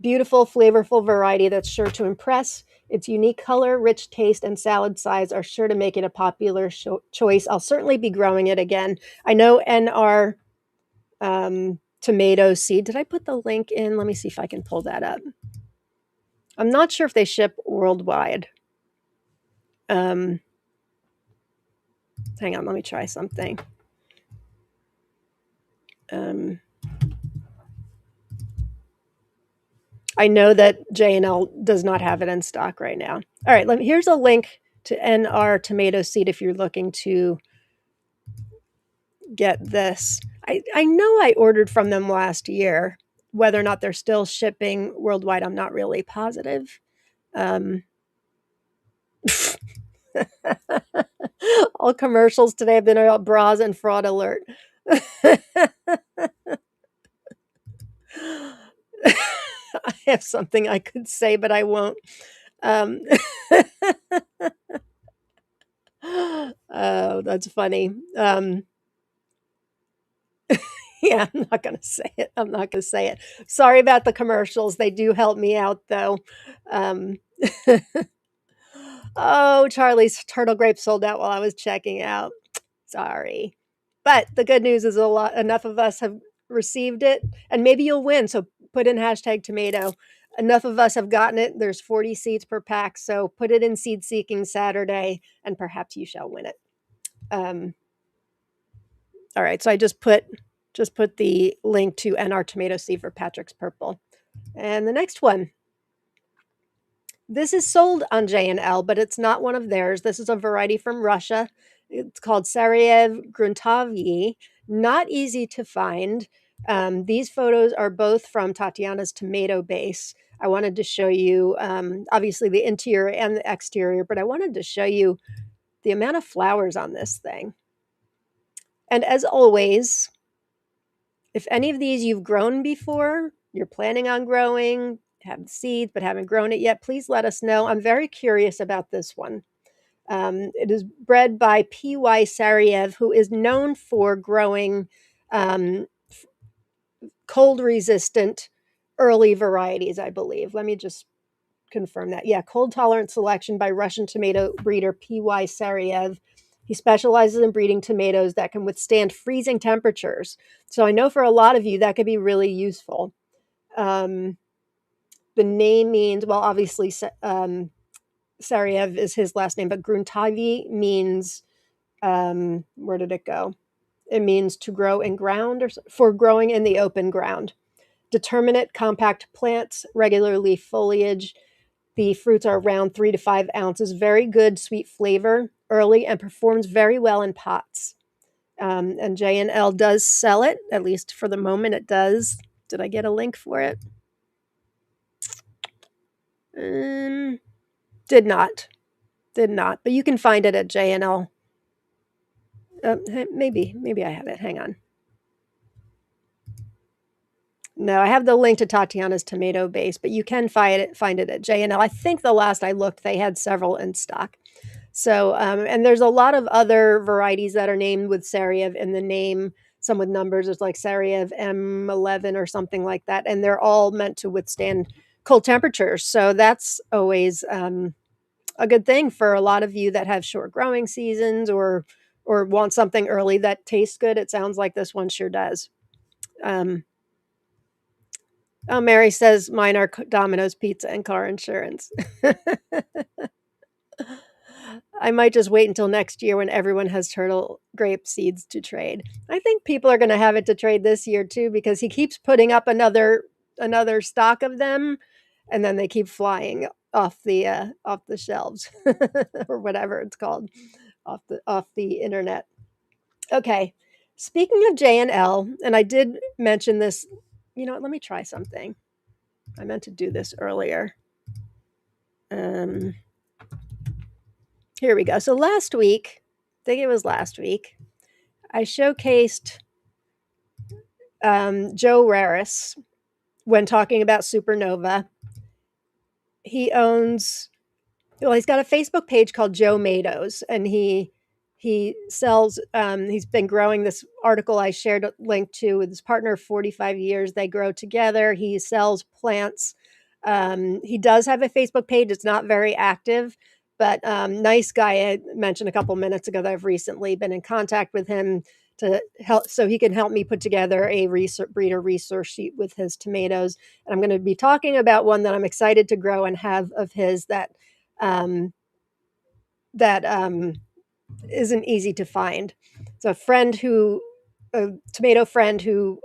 Beautiful, flavorful variety that's sure to impress. Its unique color, rich taste, and salad size are sure to make it a popular choice. I'll certainly be growing it again. I know NR Tomato Seed. Did I put the link in? Let me see if I can pull that up. I'm not sure if they ship worldwide. Hang on, let me try something. I know that J&L does not have it in stock right now. All right, here's a link to NR Tomato Seed if you're looking to get this. I know I ordered from them last year. Whether or not they're still shipping worldwide, I'm not really positive. All commercials today have been about bras and fraud alert. I have something I could say, but I won't. Oh, that's funny. Yeah, I'm not going to say it. I'm not going to say it. Sorry about the commercials. They do help me out, though. Oh, Charlie's turtle grape sold out while I was checking out. Sorry. But the good news is enough of us have received it, and maybe you'll win. So put in hashtag tomato. Enough of us have gotten it. There's 40 seeds per pack. So put it in Seed Seeking Saturday, and perhaps you shall win it. All right. So I just put the link to NR Tomato Seed for Patrick's Purple. And the next one. This is sold on J&L, but it's not one of theirs. This is a variety from Russia. It's called Sarajev Gruntavyi. Not easy to find. These photos are both from Tatiana's tomato base. I wanted to show you, obviously, the interior and the exterior, but I wanted to show you the amount of flowers on this thing. And as always, if any of these you've grown before, you're planning on growing, have seeds but haven't grown it yet, please let us know. I'm very curious about this one. It is bred by P.Y. Sariev, who is known for growing um, cold resistant early varieties, I believe. Let me just confirm that. Yeah, cold tolerant selection by Russian tomato breeder P.Y. Sariev. He specializes in breeding tomatoes that can withstand freezing temperatures. So I know for a lot of you that could be really useful. Um, the name means, well, obviously, Sariev is his last name, but Gruntavi means, where did it go? It means to grow in ground or for growing in the open ground. Determinate, compact plants, regular leaf foliage. The fruits are around 3 to 5 ounces. Very good sweet flavor, early, and performs very well in pots. And J&L does sell it, at least for the moment it does. Did I get a link for it? Did not. Did not. But you can find it at J&L. Maybe I have it. Hang on. No, I have the link to Tatiana's tomato base, but you can find it at J&L. I think the last I looked, they had several in stock. So, and there's a lot of other varieties that are named with Sariev in the name, some with numbers. There's like Sariev M11 or something like that, and they're all meant to withstand cold temperatures. So that's always a good thing for a lot of you that have short growing seasons or want something early that tastes good. It sounds like this one sure does. Oh, Mary says mine are Domino's pizza and car insurance. I might just wait until next year when everyone has turtle grape seeds to trade. I think people are going to have it to trade this year too because he keeps putting up another stock of them, and then they keep flying off the shelves or whatever it's called off the internet. Okay, speaking of J&L, and I did mention this. You know what? Let me try something. I meant to do this earlier. Here we go. So last week, I think it was last week, I showcased Joe Raris when talking about Supernova. He owns, well, he's got a Facebook page called Joe Mados, and he sells. He's been growing this article I shared a link to with his partner 45 years. They grow together. He sells plants. He does have a Facebook page. It's not very active, but nice guy. I mentioned a couple minutes ago that I've recently been in contact with him to help, so he can help me put together a breeder resource sheet with his tomatoes. And I'm going to be talking about one that I'm excited to grow and have of his that um, that isn't easy to find. It's a tomato friend who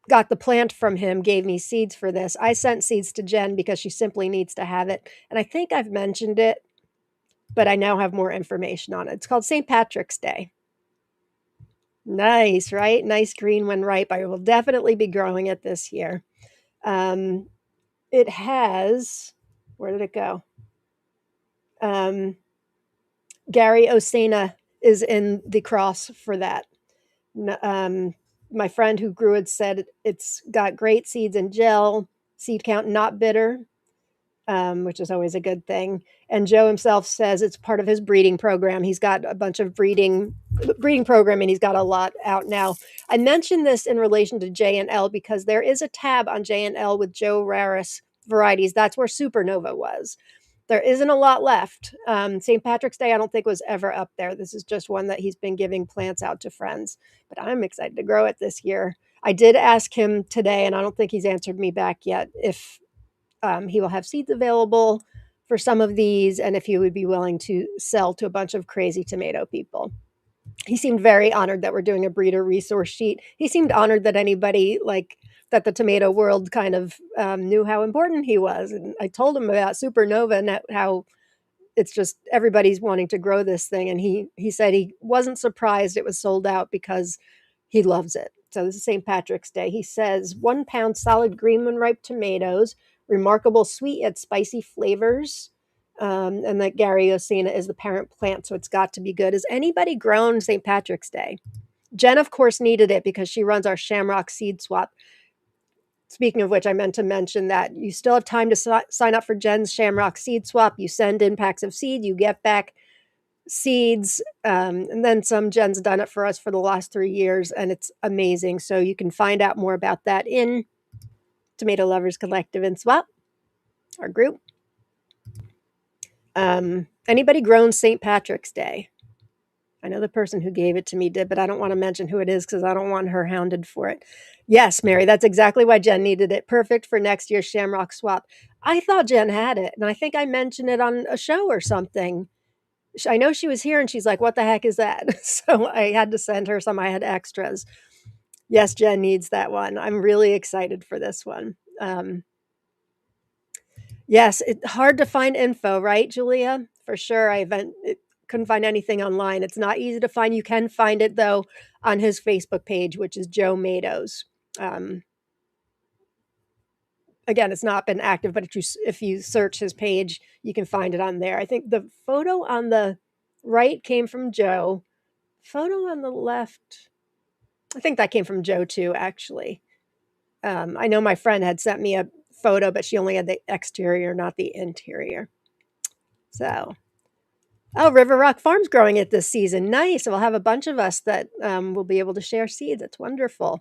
got the plant from him, gave me seeds for this. I sent seeds to Jen because she simply needs to have it. And I think I've mentioned it, but I now have more information on it. It's called St. Patrick's Day. Nice, right? Nice green when ripe. I will definitely be growing it this year. It has, where did it go? Gary Osana is in the cross for that. My friend who grew it said it's got great seeds and gel, seed count not bitter, which is always a good thing. And Joe himself says it's part of his breeding program. He's got a bunch of breeding program, and he's got a lot out now. I mentioned this in relation to J&L because there is a tab on J&L with Joe Raris varieties. That's where Supernova was. There isn't a lot left. St. Patrick's Day, I don't think was ever up there. This is just one that he's been giving plants out to friends, but I'm excited to grow it this year. I did ask him today, and I don't think he's answered me back yet, if he will have seeds available for some of these and if he would be willing to sell to a bunch of crazy tomato people. He seemed very honored that we're doing a breeder resource sheet. He seemed honored that anybody that the tomato world kind of knew how important he was. And I told him about Supernova and how it's just everybody's wanting to grow this thing. And he said he wasn't surprised it was sold out because He loves it. So this is St. Patrick's Day. He says 1 pound solid green when ripe tomatoes, remarkable sweet yet spicy flavors. And that Gary Osina is the parent plant, so it's got to be good. Has anybody grown St. Patrick's Day? Jen, of course, needed it because she runs our Shamrock seed swap. Speaking of which, I meant to mention that you still have time to sign up for Jen's Shamrock seed swap. You send in packs of seed, you get back seeds, and then some. Jen's done it for us for the last 3 years, and it's amazing. So you can find out more about that in Tomato Lovers Collective and Swap, our group. Anybody grown St. Patrick's Day? I know the person who gave it to me did, but I don't want to mention who it is because I don't want her hounded for it. Yes, Mary, that's exactly why Jen needed it. Perfect for next year's Shamrock Swap. I thought Jen had it, and I think I mentioned it on a show or something. I know she was here, and she's like, what the heck is that? So I had to send her some. I had extras. Yes, Jen needs that one. I'm really excited for this one. Yes, it's hard to find info, right, Julia? For sure. Couldn't find anything online. It's not easy to find. You can find it, though, on his Facebook page, which is Joe Matos. Again, it's not been active, but if you search his page, you can find it on there. I think the photo on the right came from Joe. Photo on the left, I think that came from Joe too, actually. I know my friend had sent me a photo, but she only had the exterior, not the interior. So, oh, River Rock Farm's growing it this season. Nice. We'll have a bunch of us that will be able to share seeds. It's wonderful.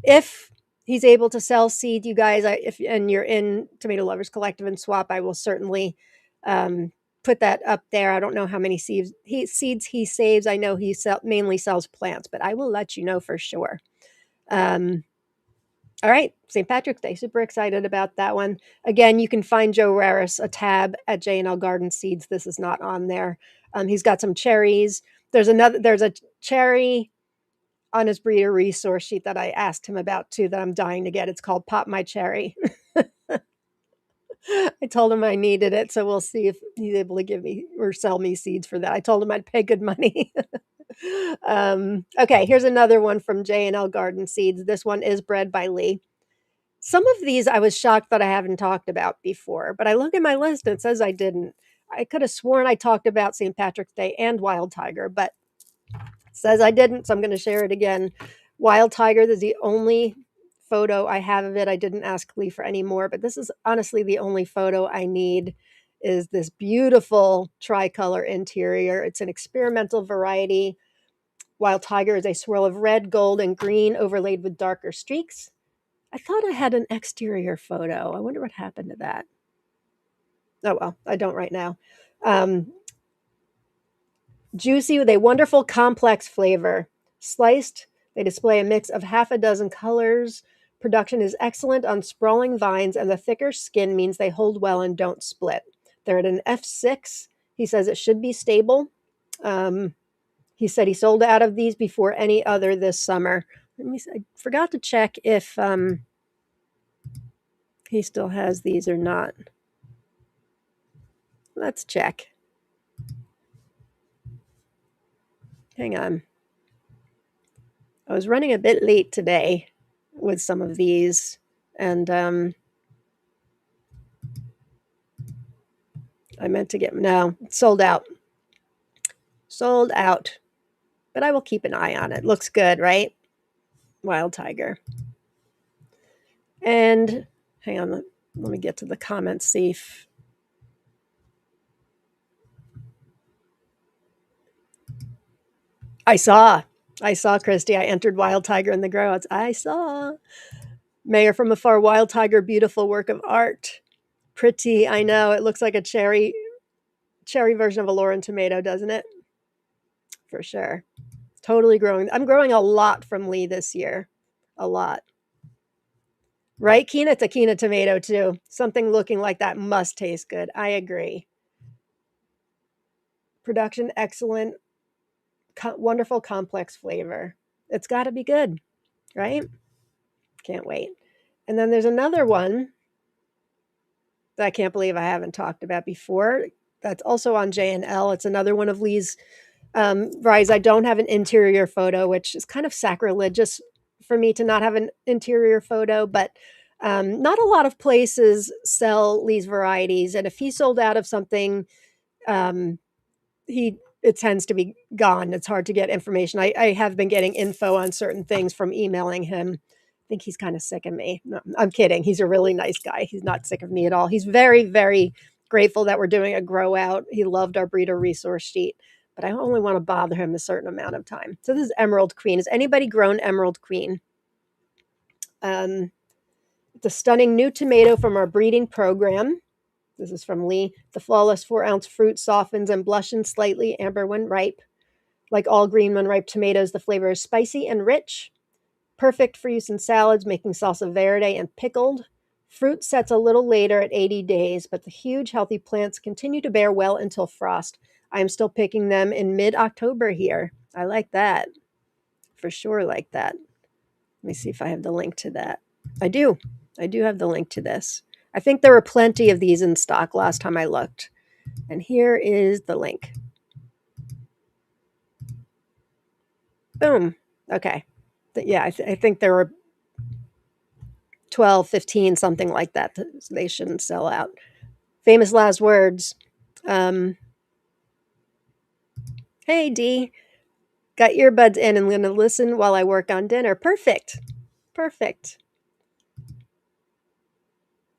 If he's able to sell seed, you guys, and you're in Tomato Lovers Collective and Swap, I will certainly put that up there. I don't know how many seeds he saves. I know he mainly sells plants, but I will let you know for sure. All right, St. Patrick's Day. Super excited about that one. Again, you can find Joe Raris a tab at J&L Garden Seeds. This is not on there. He's got some cherries. There's a cherry on his breeder resource sheet that I asked him about too that I'm dying to get. It's called Pop My Cherry. I told him I needed it, so we'll see if he's able to give me or sell me seeds for that. I told him I'd pay good money. Okay, here's another one from J&L Garden Seeds. This one is bred by Lee. Some of these I was shocked that I haven't talked about before, but I look at my list and it says I didn't. I could have sworn I talked about St. Patrick's Day and Wild Tiger, but it says I didn't, so I'm going to share it again. Wild Tiger, this is the only photo I have of it. I didn't ask Lee for any more, but this is honestly the only photo I need. Is this beautiful tricolor interior. It's an experimental variety. Wild Tiger is a swirl of red, gold, and green overlaid with darker streaks. I thought I had an exterior photo. I wonder what happened to that. Oh, well, I don't right now. Juicy with a wonderful complex flavor. Sliced, they display a mix of half a dozen colors. Production is excellent on sprawling vines, and the thicker skin means they hold well and don't split. They're at an F6. He says it should be stable. He said he sold out of these before any other this summer. I forgot to check if he still has these or not. Let's check. Hang on. I was running a bit late today with some of these, and I meant to get no, sold out. Sold out. But I will keep an eye on it. Looks good, right? Wild Tiger. And hang on, let me get to the comments, see if I saw, Christy. I entered Wild Tiger in the grow. I saw. Mayor from afar, Wild Tiger, beautiful work of art. Pretty, I know. It looks like a cherry version of a Lauren tomato, doesn't it? For sure. Totally growing. I'm growing a lot from Lee this year. A lot. Right, Keena? It's a Keena tomato, too. Something looking like that must taste good. I agree. Production, excellent. Wonderful, complex flavor. It's got to be good, right? Can't wait. And then there's another one that I can't believe I haven't talked about before. That's also on J&L. It's another one of Lee's Rise, I don't have an interior photo, which is kind of sacrilegious for me to not have an interior photo, but not a lot of places sell these varieties. And if he sold out of something, um, he it tends to be gone. It's hard to get information. I have been getting info on certain things from emailing him. I think he's kind of sick of me. No, I'm kidding. He's a really nice guy. He's not sick of me at all. He's very, very grateful that we're doing a grow out. He loved our breeder resource sheet, but I only want to bother him a certain amount of time. So this is Emerald Queen. Has anybody grown Emerald Queen? Um, the stunning new tomato from our breeding program. This is from Lee. The flawless 4-ounce fruit softens and blushes slightly amber when ripe. Like all green when ripe tomatoes, the flavor is spicy and rich. Perfect for use in salads, making salsa verde and pickled. Fruit sets a little later at 80 days, but the huge, healthy plants continue to bear well until frost. I am still picking them in mid-October here. I like that. For sure like that. Let me see if I have the link to that. I do. I do have the link to this. I think there were plenty of these in stock last time I looked. And here is the link. Boom. Okay. Yeah, I think there were 12, 15, something like that. They shouldn't sell out. Famous last words. Hey, D. Got earbuds in and going to listen while I work on dinner. Perfect. Perfect.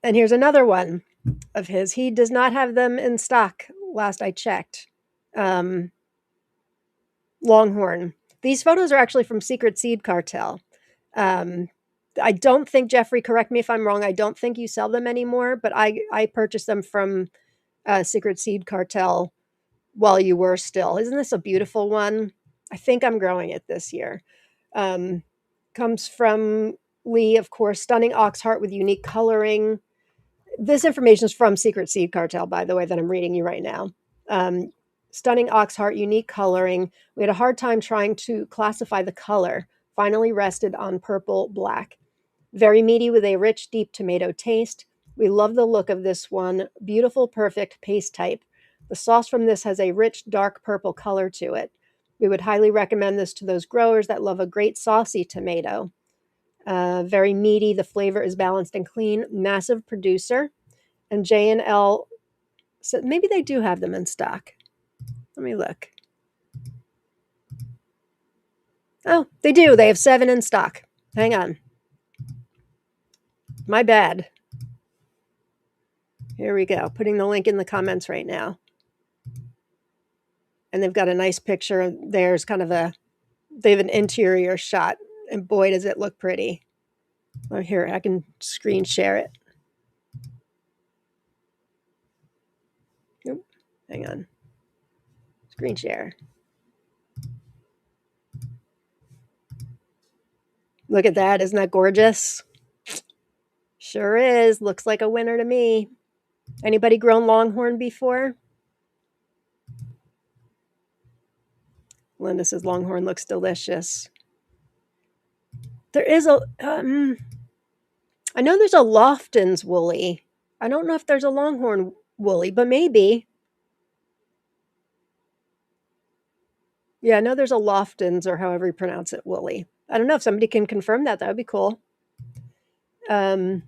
And here's another one of his. He does not have them in stock, last I checked. Longhorn. These photos are actually from Secret Seed Cartel. I don't think, Jeffrey, correct me if I'm wrong, I don't think you sell them anymore, but I purchased them from Secret Seed Cartel while you were still. Isn't this a beautiful one? I think I'm growing it this year. Comes from Lee, of course, stunning ox heart with unique coloring. This information is from Secret Seed Cartel, by the way, that I'm reading you right now. Stunning ox heart, unique coloring. We had a hard time trying to classify the color. Finally rested on purple black. Very meaty with a rich, deep tomato taste. We love the look of this one. Beautiful, perfect paste type. The sauce from this has a rich, dark purple color to it. We would highly recommend this to those growers that love a great saucy tomato. Very meaty. The flavor is balanced and clean. Massive producer. And J&L, so maybe they do have them in stock. Let me look. Oh, they do. They have 7 in stock. Hang on. My bad. Here we go. Putting the link in the comments right now. And they've got a nice picture. There's kind of they have an interior shot. And boy, does it look pretty. Oh, here, I can screen share it. Nope. Hang on. Screen share. Look at that. Isn't that gorgeous? Sure is. Looks like a winner to me. Anybody grown Longhorn before? Linda says Longhorn looks delicious. There is a, I know there's a Lofton's woolly. I don't know if there's a Longhorn woolly, but maybe. Yeah, I know there's a Lofton's, or however you pronounce it, woolly. I don't know if somebody can confirm that. That would be cool. J&L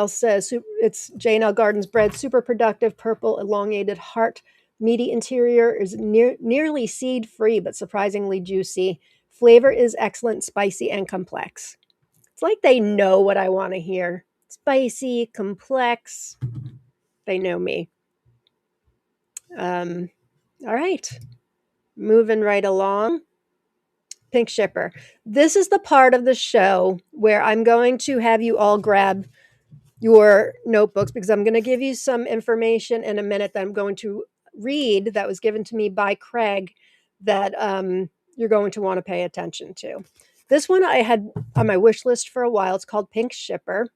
says it's J&L Gardens bread, super productive, purple, elongated heart. Meaty interior is nearly seed-free, but surprisingly juicy. Flavor is excellent, spicy, and complex. It's like they know what I want to hear. Spicy, complex. They know me. All right. Moving right along. Pink Shipper. This is the part of the show where I'm going to have you all grab your notebooks because I'm going to give you some information in a minute that I'm going to read that was given to me by Craig that you're going to want to pay attention to. This one I had on my wish list for a while. It's called Pink Shipper.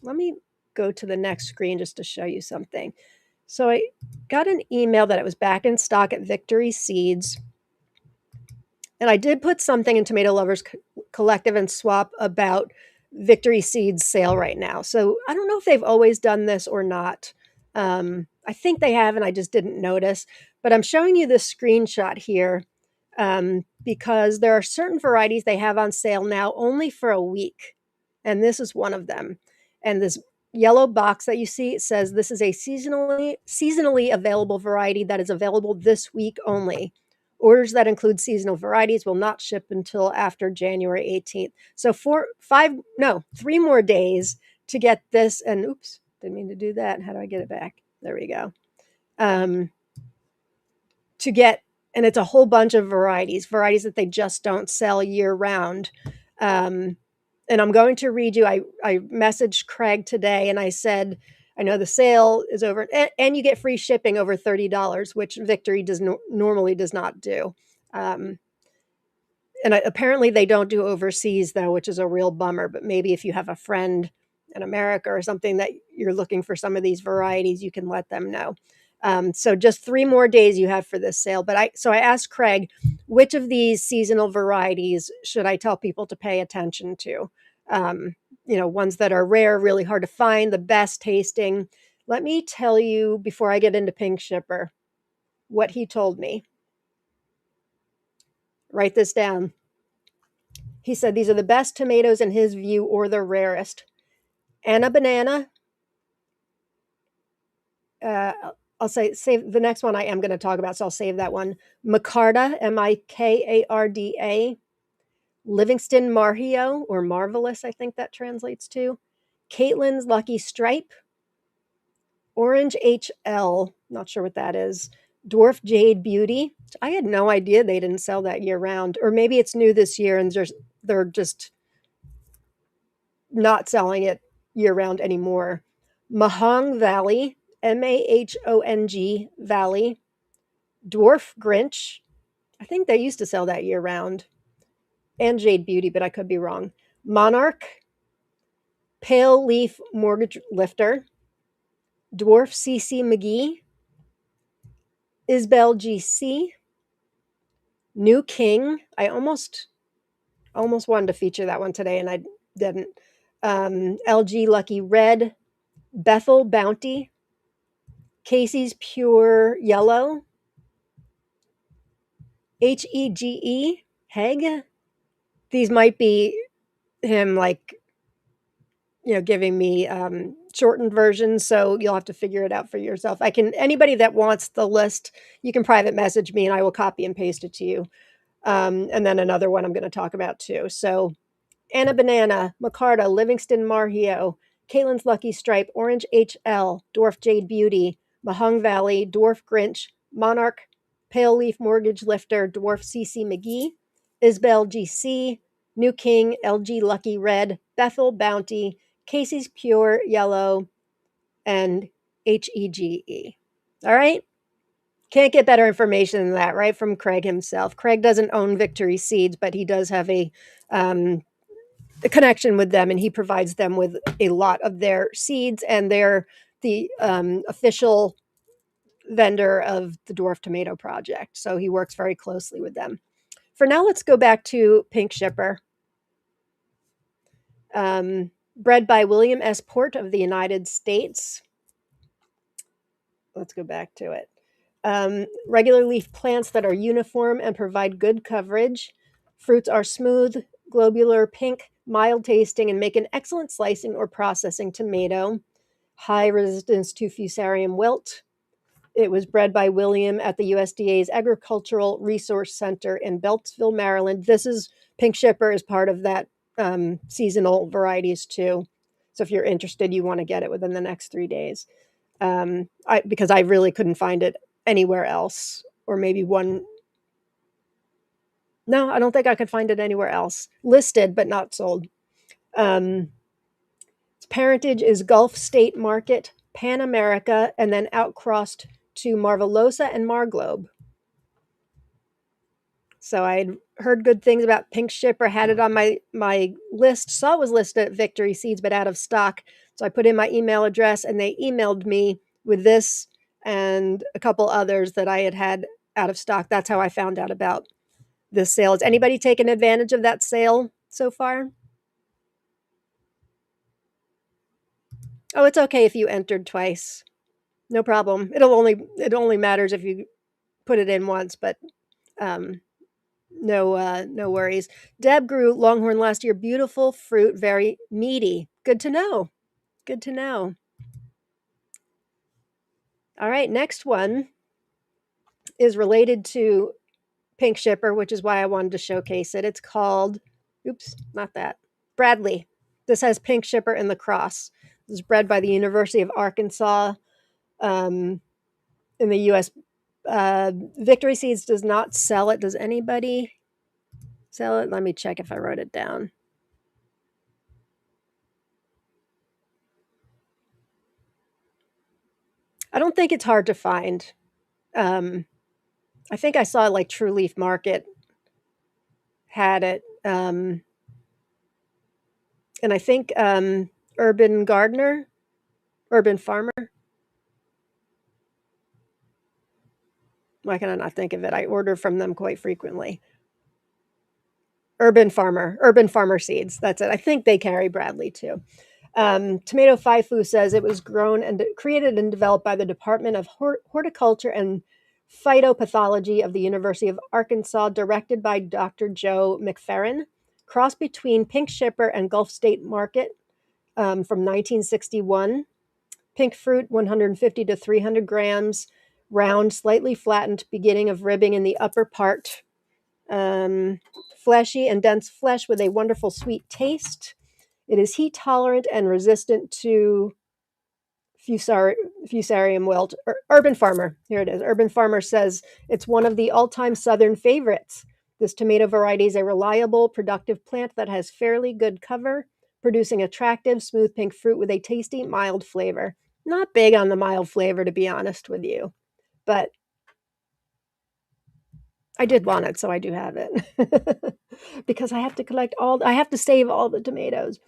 Let me go to the next screen just to show you something. So I got an email that it was back in stock at Victory Seeds. And I did put something in Tomato Lovers Collective and Swap about Victory Seeds sale right now. So I don't know if they've always done this or not. I I think they have, and I just didn't notice. But I'm showing you this screenshot here because there are certain varieties they have on sale now only for a week. And this is one of them. And this yellow box that you see, it says this is a seasonally available variety that is available this week only. Orders that include seasonal varieties will not ship until after January 18th. So 3 more days to get this. And oops, didn't mean to do that. How do I get it back? There we go. To get, and it's a whole bunch of varieties that they just don't sell year round. And I'm going to read you. I messaged Craig today and I said, I know the sale is over, and you get free shipping over $30, which Victory normally does not do. And apparently they don't do overseas though, which is a real bummer. But maybe if you have a friend in America or something that you're looking for some of these varieties, you can let them know. So just 3 more days you have for this sale. But I asked Craig, which of these seasonal varieties should I tell people to pay attention to? Ones that are rare, really hard to find, the best tasting. Let me tell you before I get into Pink Shipper what he told me. Write this down. He said these are the best tomatoes in his view, or the rarest. Anna Banana. I'll save the next one I am going to talk about, so I'll save that one. Micarda, Mikarda. Livingston Marhio, or Marvelous, I think that translates to. Caitlin's Lucky Stripe. Orange HL, not sure what that is. Dwarf Jade Beauty. I had no idea they didn't sell that year round. Or maybe it's new this year and they're just not selling it year round anymore. Mahong Valley, Mahong Valley. Dwarf Grinch. I think they used to sell that year round. And Jade Beauty, but I could be wrong. Monarch. Pale Leaf Mortgage Lifter. Dwarf CC McGee. Isbell GC. New King. I almost wanted to feature that one today, and I didn't. LG Lucky Red. Bethel Bounty. Casey's Pure Yellow. HEGE. Heg. These might be him, giving me shortened versions, so you'll have to figure it out for yourself. Anybody that wants the list, you can private message me and I will copy and paste it to you. And then another one I'm going to talk about too. So Anna Banana, Micarda, Livingston Marhio, Caitlin's Lucky Stripe, Orange HL, Dwarf Jade Beauty, Mahong Valley, Dwarf Grinch, Monarch, Pale Leaf Mortgage Lifter, Dwarf CC McGee, Isbell GC, New King, LG Lucky Red, Bethel Bounty, Casey's Pure Yellow, and HEGE. All right? Can't get better information than that, right? From Craig himself. Craig doesn't own Victory Seeds, but he does have a connection with them, and he provides them with a lot of their seeds, and they're the official vendor of the Dwarf Tomato Project. So he works very closely with them. For now, let's go back to Pink Shipper. Bred by William S. Port of the United States. Let's go back to it. Regular leaf plants that are uniform and provide good coverage. Fruits are smooth, globular, pink, mild tasting, and make an excellent slicing or processing tomato. High resistance to fusarium wilt. It was bred by William at the USDA's Agricultural Resource Center in Beltsville, Maryland. Pink Shipper is part of that seasonal varieties too. So if you're interested, you want to get it within the next 3 days. Because I really couldn't find it anywhere else, or maybe one. No, I don't think I could find it anywhere else. Listed, but not sold. Its parentage is Gulf State Market, Pan America, and then outcrossed to Marvelosa and Marglobe. So I'd heard good things about Pink Shipper, had it on my list, saw it was listed at Victory Seeds, but out of stock. So I put in my email address, and they emailed me with this and a couple others that I had out of stock. That's how I found out about this sale. Has anybody taken advantage of that sale so far? Oh, it's okay if you entered twice. No problem. It only matters if you put it in once, but um, no worries. Deb grew longhorn last year. Beautiful fruit, very meaty. Good to know. Good to know. All right, next one is related to pink shipper, which is why I wanted to showcase it. It's called, oops, not that, Bradley. This has pink shipper in the cross. This is bred by the University of Arkansas um, in the U.S. Victory Seeds does not sell it. Does anybody sell it? Let me check if I wrote it down. I don't think it's hard to find. Um, I think I saw like True Leaf Market had it. And I think Urban Gardener, Urban Farmer. Why can I not think of it? I order from them quite frequently. Urban Farmer Seeds. That's it. I think they carry Bradley too. Tomato Faifu says it was grown and created and developed by the Department of Horticulture and Phytopathology of the University of Arkansas, directed by Dr. Joe McFerrin. Cross between Pink Shipper and Gulf State Market from 1961. Pink fruit, 150 to 300 grams. Round, slightly flattened, beginning of ribbing in the upper part. Fleshy and dense flesh with a wonderful sweet taste. It is heat tolerant and resistant to fusarium wilt. Urban Farmer, here it is. Urban Farmer says it's one of the all-time southern favorites. This tomato variety is a reliable, productive plant that has fairly good cover, producing attractive, smooth pink fruit with a tasty, mild flavor. Not big on the mild flavor, to be honest with you, but I did want it, so I do have it. Because I have to save all the tomatoes.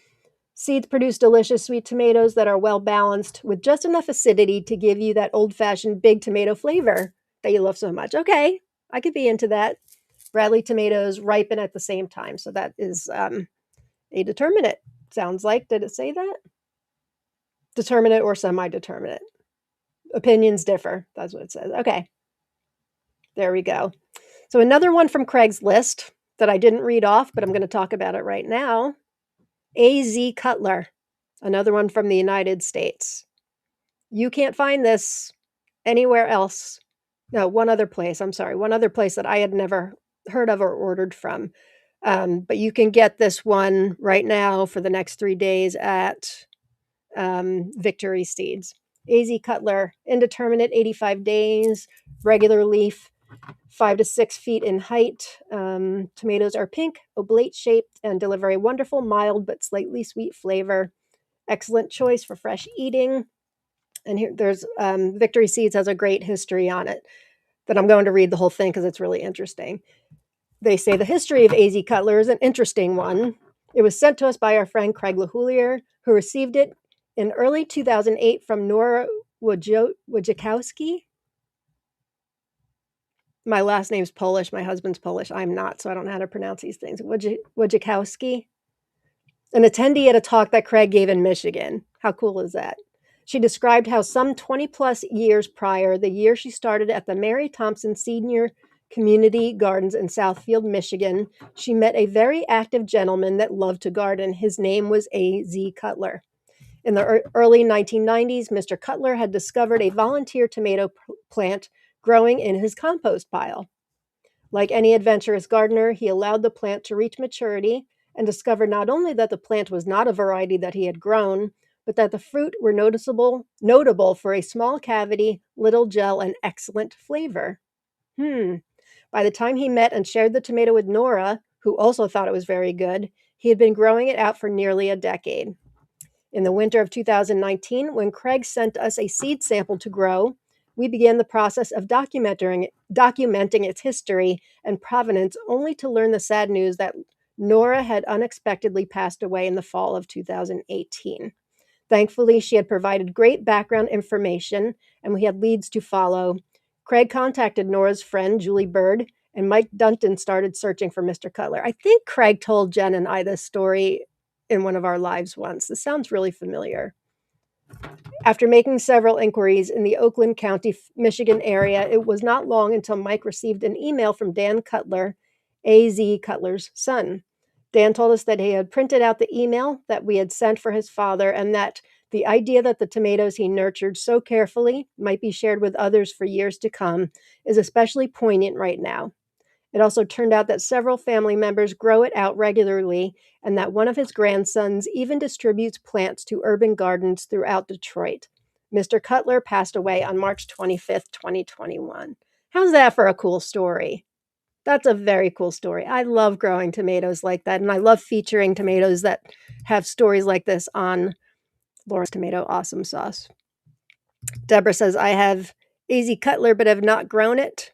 Seeds produce delicious sweet tomatoes that are well balanced with just enough acidity to give you that old fashioned big tomato flavor that you love so much. Okay, I could be into that. Bradley tomatoes ripen at the same time. So that is a determinate. Sounds like, did it say that? Determinate or semi determinate. Opinions differ. That's what it says. Okay, there we go. So another one from Craig's list that I didn't read off, but I'm going to talk about it right now. AZ Cutler, another one from the United States. You can't find this anywhere else. No, one other place. I'm sorry. One other place that I had never heard of or ordered from. But you can get this one right now for the next 3 days at Victory Seeds. AZ Cutler, indeterminate, 85 days, regular leaf, 5 to 6 feet in height. Tomatoes are pink, oblate shaped, and deliver a wonderful, mild but slightly sweet flavor. Excellent choice for fresh eating. And here, there's Victory Seeds has a great history on it that I'm going to read the whole thing because it's really interesting. They say the history of AZ Cutler is an interesting one. It was sent to us by our friend Craig LaHoulier, who received it in early 2008 from Nora Wojciechowski. My last name's Polish. My husband's Polish. I'm not, so I don't know how to pronounce these things. Wojciechowski, an attendee at a talk that Craig gave in Michigan. How cool is that? She described how some 20 plus years prior, the year she started at the Mary Thompson Senior Community Gardens in Southfield, Michigan, she met a very active gentleman that loved to garden. His name was A.Z. Cutler. In the early 1990s, Mr. Cutler had discovered a volunteer tomato plant growing in his compost pile. Like any adventurous gardener, he allowed the plant to reach maturity and discovered not only that the plant was not a variety that he had grown, but that the fruit were notable for a small cavity, little gel, and excellent flavor. By the time he met and shared the tomato with Nora, who also thought it was very good, he had been growing it out for nearly a decade. In the winter of 2019, when Craig sent us a seed sample to grow, we began the process of documenting its history and provenance, only to learn the sad news that Nora had unexpectedly passed away in the fall of 2018. Thankfully, she had provided great background information, and we had leads to follow. Craig contacted Nora's friend, Julie Bird, and Mike Dunton started searching for Mr. Cutler. I think Craig told Jen and I this story in one of our lives once. This sounds really familiar. After making several inquiries in the Oakland County, Michigan area, it was not long until Mike received an email from Dan Cutler, A.Z. Cutler's son. Dan told us that he had printed out the email that we had sent for his father and that the idea that the tomatoes he nurtured so carefully might be shared with others for years to come is especially poignant right now. It also turned out that several family members grow it out regularly, and that one of his grandsons even distributes plants to urban gardens throughout Detroit. Mr. Cutler passed away on March 25th, 2021. How's that for a cool story? That's a very cool story. I love growing tomatoes like that, and I love featuring tomatoes that have stories like this on Laura's Tomato Awesome Sauce. Deborah says, I have AZ Cutler, but have not grown it.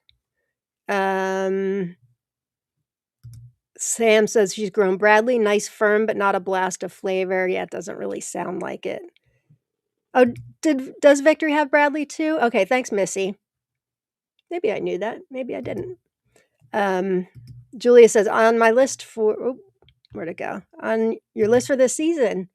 Sam says she's grown Bradley, nice firm, but not a blast of flavor. Yeah, it doesn't really sound like it. Oh, does Victory have Bradley too? Okay, thanks, Missy. Maybe I knew that. Maybe I didn't. Julia says, on my list for, where'd it go? On your list for this season.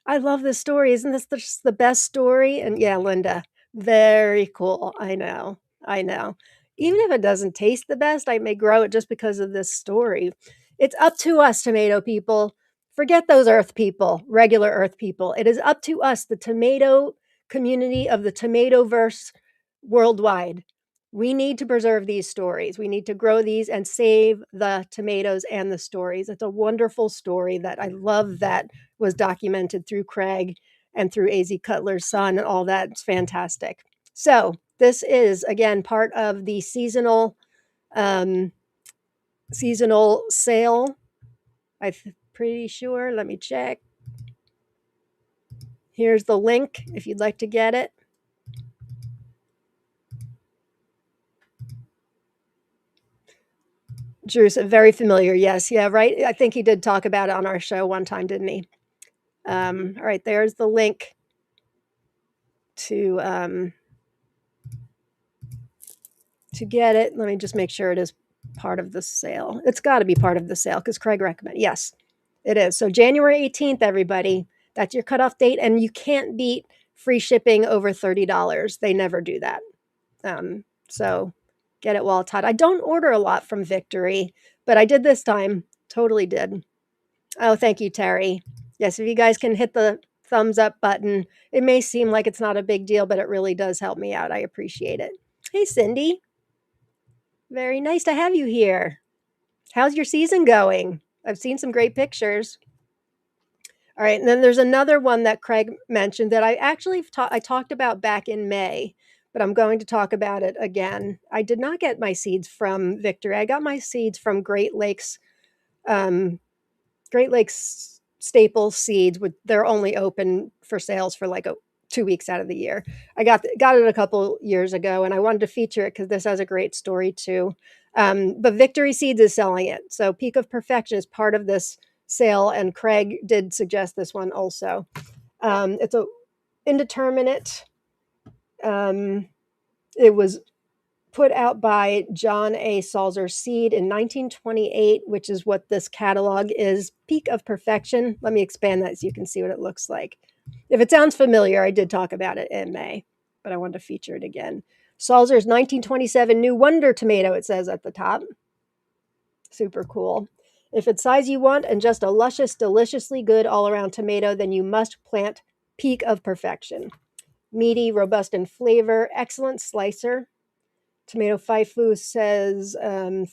I love this story. Isn't this just the best story? And yeah, Linda, very cool. I know. I know. Even if it doesn't taste the best, I may grow it just because of this story. It's up to us, tomato people. Forget those earth people, regular earth people. It is up to us, the tomato community of the tomato verse worldwide. We need to preserve these stories. We need to grow these and save the tomatoes and the stories. It's a wonderful story that I love that was documented through Craig and through AZ Cutler's son and all that. It's fantastic. So this is, again, part of the seasonal sale. I'm pretty sure. Let me check. Here's the link if you'd like to get it. Drew's very familiar. Yes. Yeah, right. I think he did talk about it on our show one time, didn't he? All right. There's the link to get it. Let me just make sure it is part of the sale. It's got to be part of the sale because Craig recommended. Yes, it is. So January 18th, everybody. That's your cutoff date, and you can't beat free shipping over $30. They never do that. So get it while it's hot. I don't order a lot from Victory, but I did this time. Totally did. Oh, thank you, Terry. Yes, if you guys can hit the thumbs up button, it may seem like it's not a big deal, but it really does help me out. I appreciate it. Hey, Cindy. Very nice to have you here. How's your season going? I've seen some great pictures. All right, and then there's another one that Craig mentioned that I actually I talked about back in May, but I'm going to talk about it again. I did not get my seeds from Victory. I got my seeds from Great Lakes Staple Seeds. They're only open for sales for like 2 weeks out of the year. I got it a couple years ago, and I wanted to feature it because this has a great story too. But Victory Seeds is selling it, so Peak of Perfection is part of this sale, and Craig did suggest this one also. It's a indeterminate. It was put out by John A. Salzer Seed in 1928, which is what this catalog is. Peak of Perfection. Let me expand that so you can see what it looks like. If it sounds familiar, I did talk about it in May, but I wanted to feature it again. Salzer's 1927 New Wonder Tomato, it says at the top. Super cool. If it's size you want and just a luscious, deliciously good all-around tomato, then you must plant Peak of Perfection. Meaty, robust in flavor, excellent slicer. Tomato Faifu says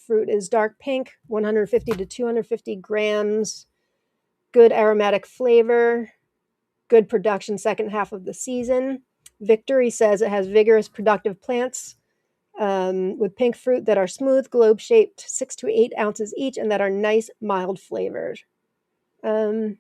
fruit is dark pink, 150 to 250 grams. Good aromatic flavor. Good production second half of the season. Victory says it has vigorous, productive plants with pink fruit that are smooth, globe-shaped, 6 to 8 ounces each, and that are nice, mild flavors. And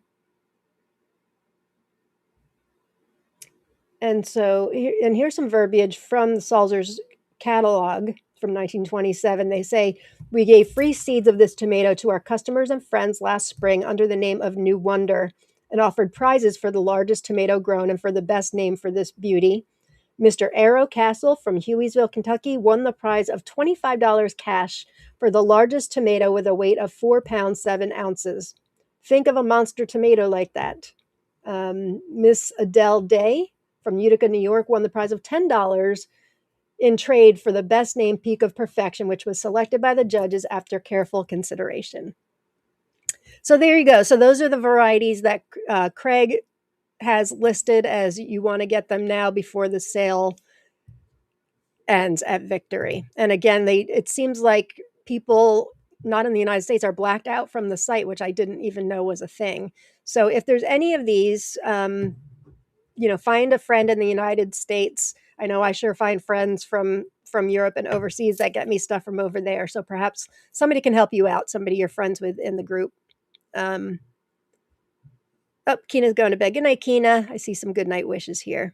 so, here's some verbiage from the Salzer's catalog from 1927. They say, we gave free seeds of this tomato to our customers and friends last spring under the name of New Wonder and offered prizes for the largest tomato grown and for the best name for this beauty. Mr. Arrow Castle from Hueysville, Kentucky won the prize of $25 cash for the largest tomato with a weight of 4 pounds, 7 ounces. Think of a monster tomato like that. Miss Adele Day from Utica, New York, won the prize of $10 in trade for the best name Peak of Perfection, which was selected by the judges after careful consideration. So there you go. So those are the varieties that Craig has listed as you want to get them now before the sale ends at Victory. And again, it seems like people not in the United States are blacked out from the site, which I didn't even know was a thing. So if there's any of these, find a friend in the United States. I know I sure find friends from Europe and overseas that get me stuff from over there. So perhaps somebody can help you out, somebody you're friends with in the group. Keena's going to bed. Good night, Keena. I see some good night wishes here.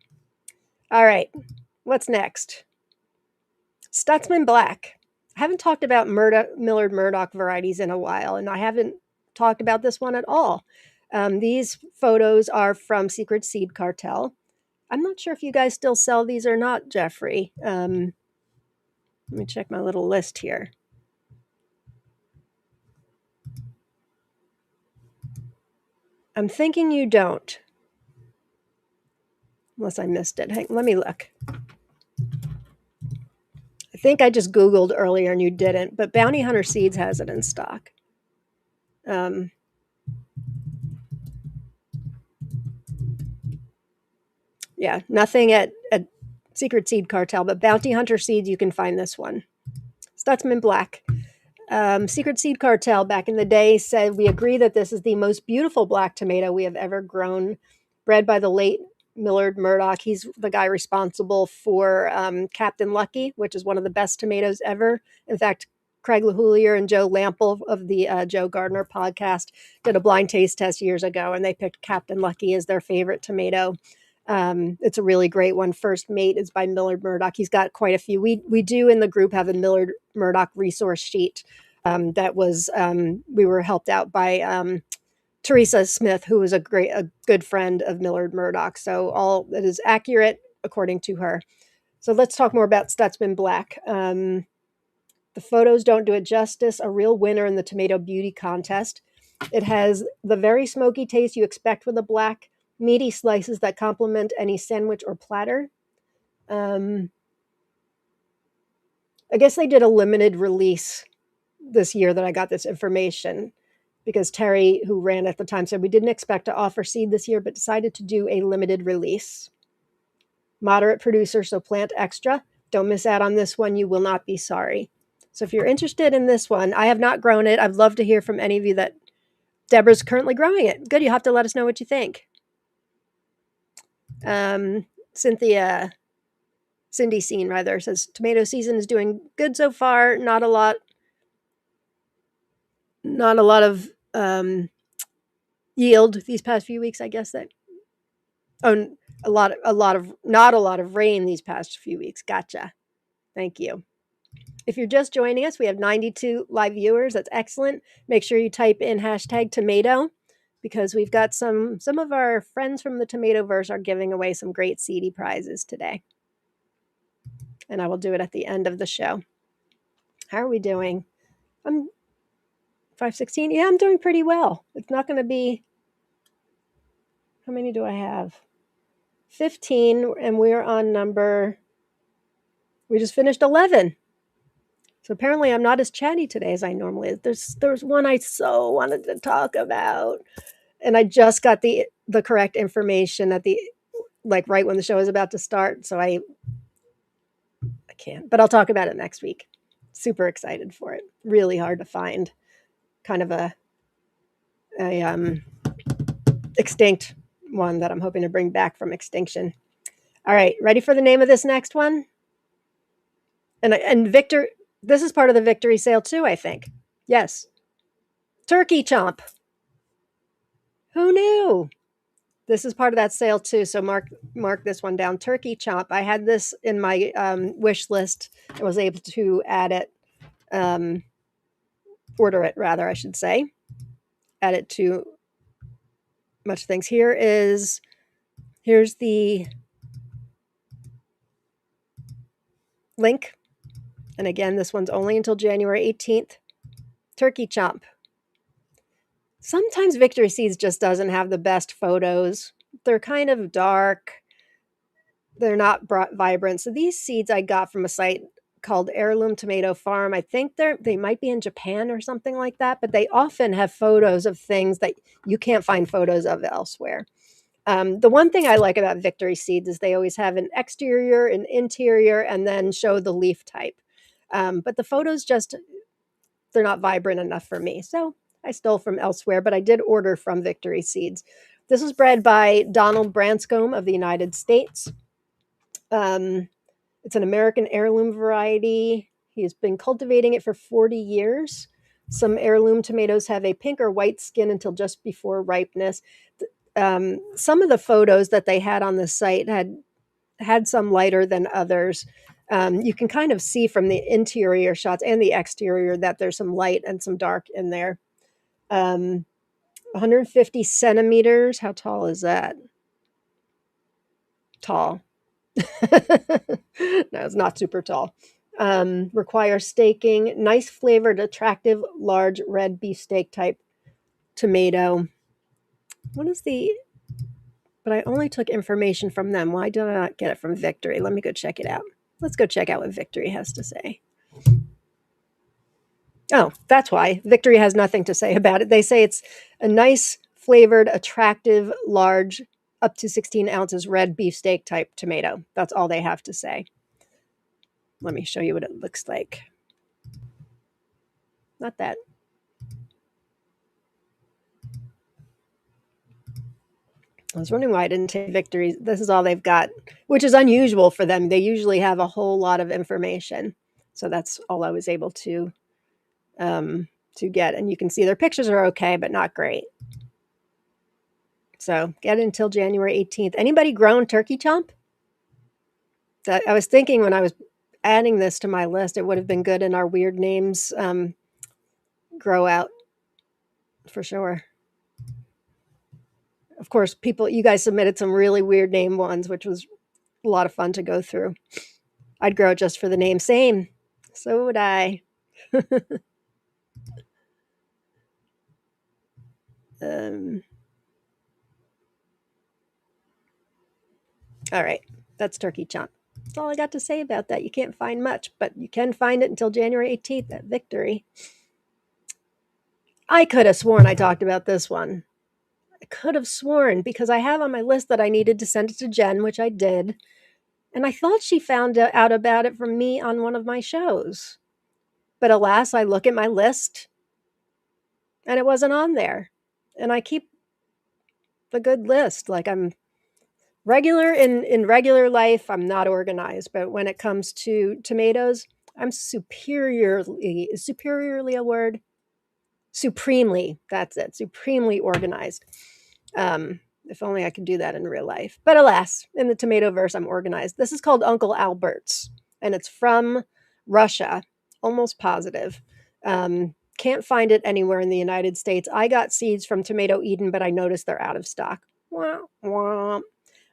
All right. What's next? Stutzman Black. I haven't talked about Millard Murdoch varieties in a while, and I haven't talked about this one at all. These photos are from Secret Seed Cartel. I'm not sure if you guys still sell these or not, Jeffrey. Let me check my little list here. I'm thinking you don't. Unless I missed it. Let me look. I think I just Googled earlier and you didn't, but Bounty Hunter Seeds has it in stock. Yeah, nothing at Secret Seed Cartel, but Bounty Hunter Seeds, you can find this one. Stutzman Black. Secret Seed Cartel back in the day said, we agree that this is the most beautiful black tomato we have ever grown, bred by the late Millard Murdoch. He's the guy responsible for Captain Lucky, which is one of the best tomatoes ever. In fact, Craig LaHoulier and Joe Lample of the Joe Gardner podcast did a blind taste test years ago, and they picked Captain Lucky as their favorite tomato. It's a really great one. First Mate is by Millard Murdoch. He's got quite a few. We do in the group have a Millard Murdoch resource sheet that was we were helped out by Teresa Smith, who was a good friend of Millard Murdoch. So all that is accurate according to her. So let's talk more about Stutzman Black. The photos don't do it justice. A real winner in the tomato beauty contest. It has the very smoky taste you expect with a black, meaty slices that complement any sandwich or platter. I guess they did a limited release this year that I got this information because Terry, who ran at the time, said we didn't expect to offer seed this year, but decided to do a limited release. Moderate producer, so plant extra. Don't miss out on this one. You will not be sorry. So if you're interested in this one, I have not grown it. I'd love to hear from any of you that Deborah's currently growing it. Good. You'll have to let us know what you think. Cindy Scene rather says tomato season is doing good so far. Not a lot of yield these past few weeks. I guess that. Oh, not a lot of rain these past few weeks. Gotcha. Thank you. If you're just joining us, we have 92 live viewers. That's excellent. Make sure you type in #tomato because we've got some of our friends from the Tomatoverse are giving away some great CD prizes today. And I will do it at the end of the show. How are we doing? I'm 516. Yeah, I'm doing pretty well. It's not going to be... How many do I have? 15, and we're on number... We just finished 11. So apparently I'm not as chatty today as I normally am. There's one I so wanted to talk about. And I just got the correct information at right when the show is about to start. So I can't, but I'll talk about it next week. Super excited for it. Really hard to find. Kind of a extinct one that I'm hoping to bring back from extinction. All right, ready for the name of this next one? And Victor, this is part of the Victory sale too, I think. Yes. Turkey Chomp. Who knew? This is part of that sale too, so mark this one down. Turkey Chomp. I had this in my wish list. I was able to add it, order it rather, I should say. Add it to much things. Here's the link. And again, this one's only until January 18th. Turkey Chomp. Sometimes Victory Seeds just doesn't have the best photos. They're kind of dark. they're not vibrant. So these seeds I got from a site called Heirloom Tomato Farm. I think they might be in Japan or something like that, but they often have photos of things that you can't find photos of elsewhere. The one thing I like about Victory seeds is they always have an exterior, an interior, and then show the leaf type. But the photos just, they're not vibrant enough for me. So I stole from elsewhere, but I did order from Victory Seeds. This was bred by Donald Branscombe of the United States. It's an American heirloom variety. He's been cultivating it for 40 years. Some heirloom tomatoes have a pink or white skin until just before ripeness. Some of the photos that they had on the site had some lighter than others. You can kind of see from the interior shots and the exterior that there's some light and some dark in there. 150 centimeters. How tall is that? Tall. No, it's not super tall. Requires staking. Nice flavored, attractive, large red beefsteak type tomato. What is the... But I only took information from them. Why did I not get it from Victory? Let me go check it out. Let's go check out what Victory has to say. Oh, that's why. Victory has nothing to say about it. They say it's a nice, flavored, attractive, large, up to 16 ounces red beefsteak type tomato. That's all they have to say. Let me show you what it looks like. Not that. I was wondering why I didn't take Victory. This is all they've got, which is unusual for them. They usually have a whole lot of information. So that's all I was able to get. And you can see their pictures are okay, but not great. So get it until January 18th. Anybody grown turkey chomp? I was thinking when I was adding this to my list, it would have been good in our weird names grow out for sure. Of course, you guys submitted some really weird name ones, which was a lot of fun to go through. I'd grow it just for the name. Same. So would I. All right. That's turkey chomp. That's all I got to say about that. You can't find much, but you can find it until January 18th at Victory. I could have sworn I talked about this one. I could have sworn because I have on my list that I needed to send it to Jen, which I did. And I thought she found out about it from me on one of my shows. But alas, I look at my list and it wasn't on there. And I keep a good list. Like I'm regular in regular life, I'm not organized. But when it comes to tomatoes, I'm superiorly a word? Supremely, that's it, supremely organized. If only I could do that in real life. But alas, in the tomato verse, I'm organized. This is called Uncle Albert's, and it's from Russia, almost positive. Can't find it anywhere in the United States. I got seeds from Tomato Eden, but I noticed they're out of stock. Wah, wah.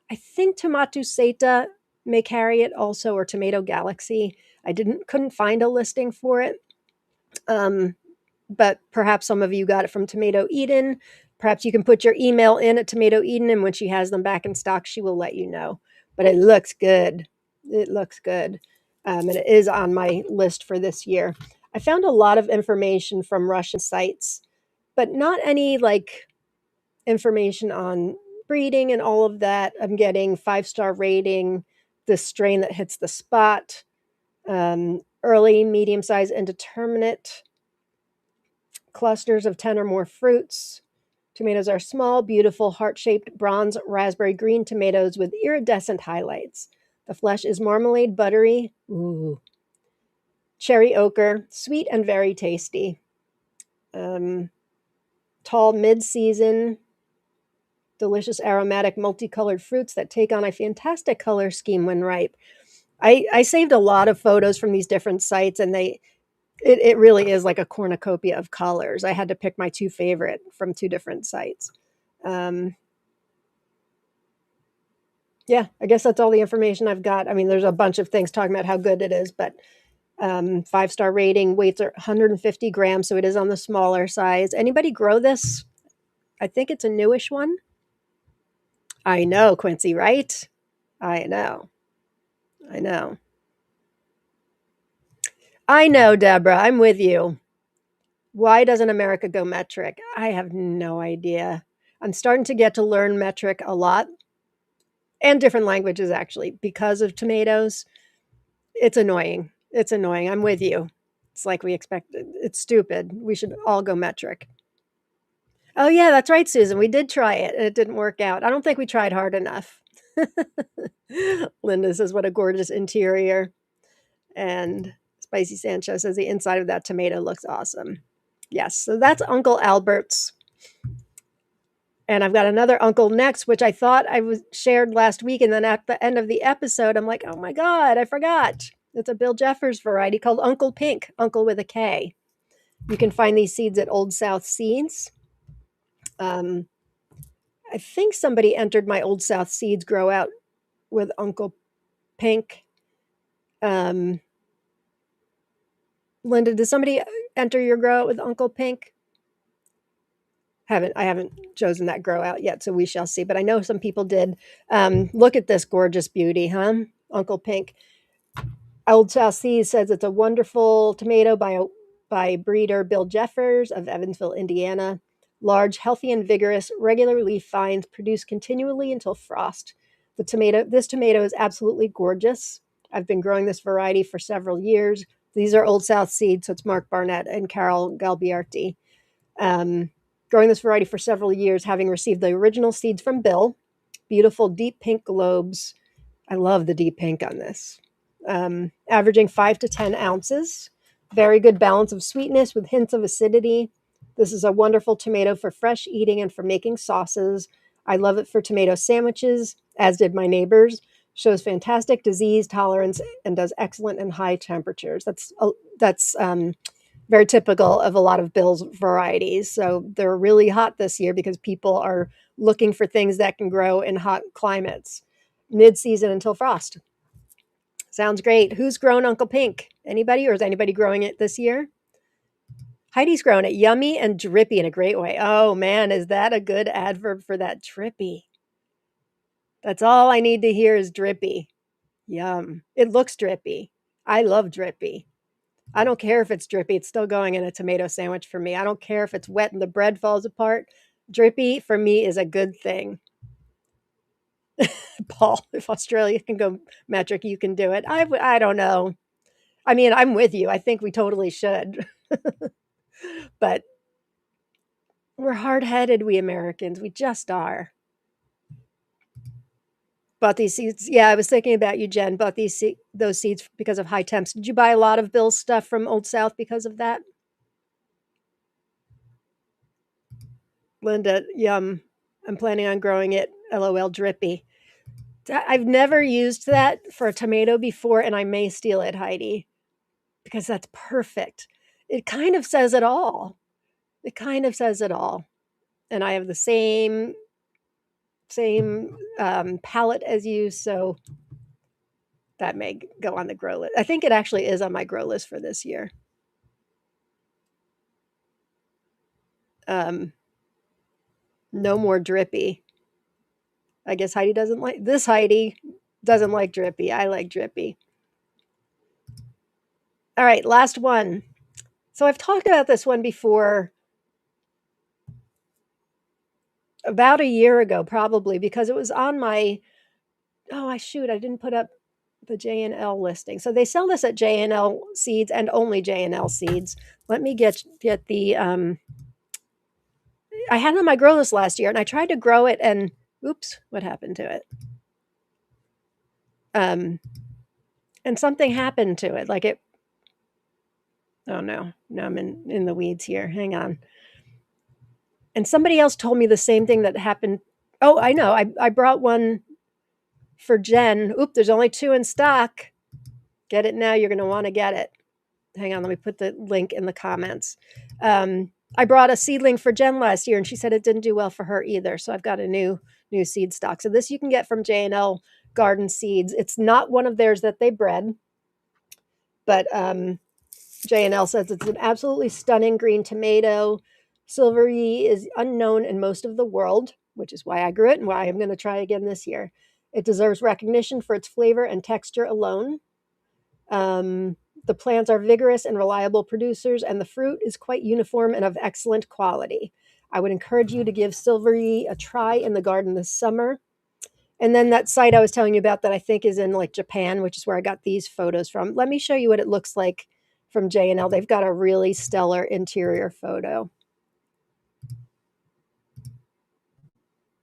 I think Tomato Awesomesauce may carry it also, or Tomato Galaxy. I couldn't find a listing for it. But perhaps some of you got it from Tomato Eden. Perhaps you can put your email in at Tomato Eden, and when she has them back in stock, she will let you know. But it looks good. It looks good. And it is on my list for this year. I found a lot of information from Russian sites, but not any like information on breeding and all of that. I'm getting 5-star rating, the strain that hits the spot, early, medium size, indeterminate, clusters of 10 or more fruits. Tomatoes are small, beautiful, heart-shaped, bronze, raspberry green tomatoes with iridescent highlights. The flesh is marmalade, buttery, cherry ochre, sweet and very tasty. Tall mid-season, delicious aromatic multicolored fruits that take on a fantastic color scheme when ripe. I saved a lot of photos from these different sites, and it really is like a cornucopia of colors. I had to pick my two favorite from two different sites. Yeah, I guess that's all the information I've got. I mean, there's a bunch of things talking about how good it is, but 5-star rating, weights are 150 grams, so it is on the smaller size. Anybody grow this? I think it's a newish one. I know, Quincy, right? I know. I know. I know, Deborah. I'm with you. Why doesn't America go metric? I have no idea. I'm starting to get to learn metric a lot and different languages actually because of tomatoes. It's annoying. It's annoying. I'm with you. It's like we expected. It's stupid. We should all go metric. Oh, yeah, that's right, Susan. We did try it and it didn't work out. I don't think we tried hard enough. Linda says, what a gorgeous interior. And Spicy Sanchez says, the inside of that tomato looks awesome. Yes, so that's Uncle Albert's. And I've got another uncle next, which I thought I was shared last week. And then at the end of the episode, I'm like, oh my God, I forgot. It's a Bill Jeffers variety called Uncle Pink, Uncle with a K. You can find these seeds at Old South Seeds. I think somebody entered my Old South Seeds grow out with Uncle Pink. Linda, did somebody enter your grow out with Uncle Pink? I haven't chosen that grow out yet, so we shall see. But I know some people did. Look at this gorgeous beauty, huh? Uncle Pink. Old South Seas says it's a wonderful tomato by breeder Bill Jeffers of Evansville, Indiana. Large, healthy, and vigorous, regular leaf vines produce continually until frost. This tomato is absolutely gorgeous. I've been growing this variety for several years. These are Old South seeds, so it's Mark Barnett and Carol Galbiarti. Growing this variety for several years, having received the original seeds from Bill. Beautiful deep pink globes. I love the deep pink on this. Averaging 5 to 10 ounces. Very good balance of sweetness with hints of acidity. This is a wonderful tomato for fresh eating and for making sauces. I love it for tomato sandwiches, as did my neighbors. Shows fantastic disease tolerance and does excellent in high temperatures. That's very typical of a lot of Bill's varieties. So they're really hot this year because people are looking for things that can grow in hot climates, mid-season until frost. Sounds great. Who's grown Uncle Pink? Anybody, or is anybody growing it this year? Heidi's grown it. Yummy and drippy in a great way. Oh man, is that a good adverb for that? Drippy. That's all I need to hear is drippy. Yum. It looks drippy. I love drippy. I don't care if it's drippy. It's still going in a tomato sandwich for me. I don't care if it's wet and the bread falls apart. Drippy for me is a good thing. Paul, if Australia can go metric, you can do it. I don't know. I mean, I'm with you. I think we totally should. But we're hard-headed, we Americans. We just are. Bought these seeds. Yeah, I was thinking about you, Jen. Bought those seeds because of high temps. Did you buy a lot of Bill's stuff from Old South because of that? Linda, yum. I'm planning on growing it. LOL, drippy. I've never used that for a tomato before, and I may steal it, Heidi, because that's perfect. It kind of says it all. It kind of says it all. And I have the same palette as you, so that may go on the grow list. I think it actually is on my grow list for this year. No more drippy. I guess Heidi doesn't like this. Heidi doesn't like drippy. I like drippy. All right, last one. So I've talked about this one before about a year ago, probably, because it was on my, I didn't put up the J&L listing. So they sell this at J&L Seeds and only J&L Seeds. Let me get the, I had it on my grow list last year and I tried to grow it and oops, what happened to it? And something happened to it. Like it, oh no, now I'm in the weeds here. Hang on. And somebody else told me the same thing that happened. Oh, I know. I brought one for Jen. Oop, there's only 2 in stock. Get it now. You're going to want to get it. Hang on. Let me put the link in the comments. I brought a seedling for Jen last year, and she said it didn't do well for her either. So I've got a new seed stock. So this you can get from J&L Garden Seeds. It's not one of theirs that they bred, but J&L says it's an absolutely stunning green tomato. Silvery is unknown in most of the world, which is why I grew it and why I'm going to try again this year. It deserves recognition for its flavor and texture alone. Um, the plants are vigorous and reliable producers, and the fruit is quite uniform and of excellent quality. I would encourage you to give Silvery a try in the garden this summer. And then that site I was telling you about that I think is in like Japan, which is where I got these photos from. Let me show you what it looks like from J&L. They've got a really stellar interior photo.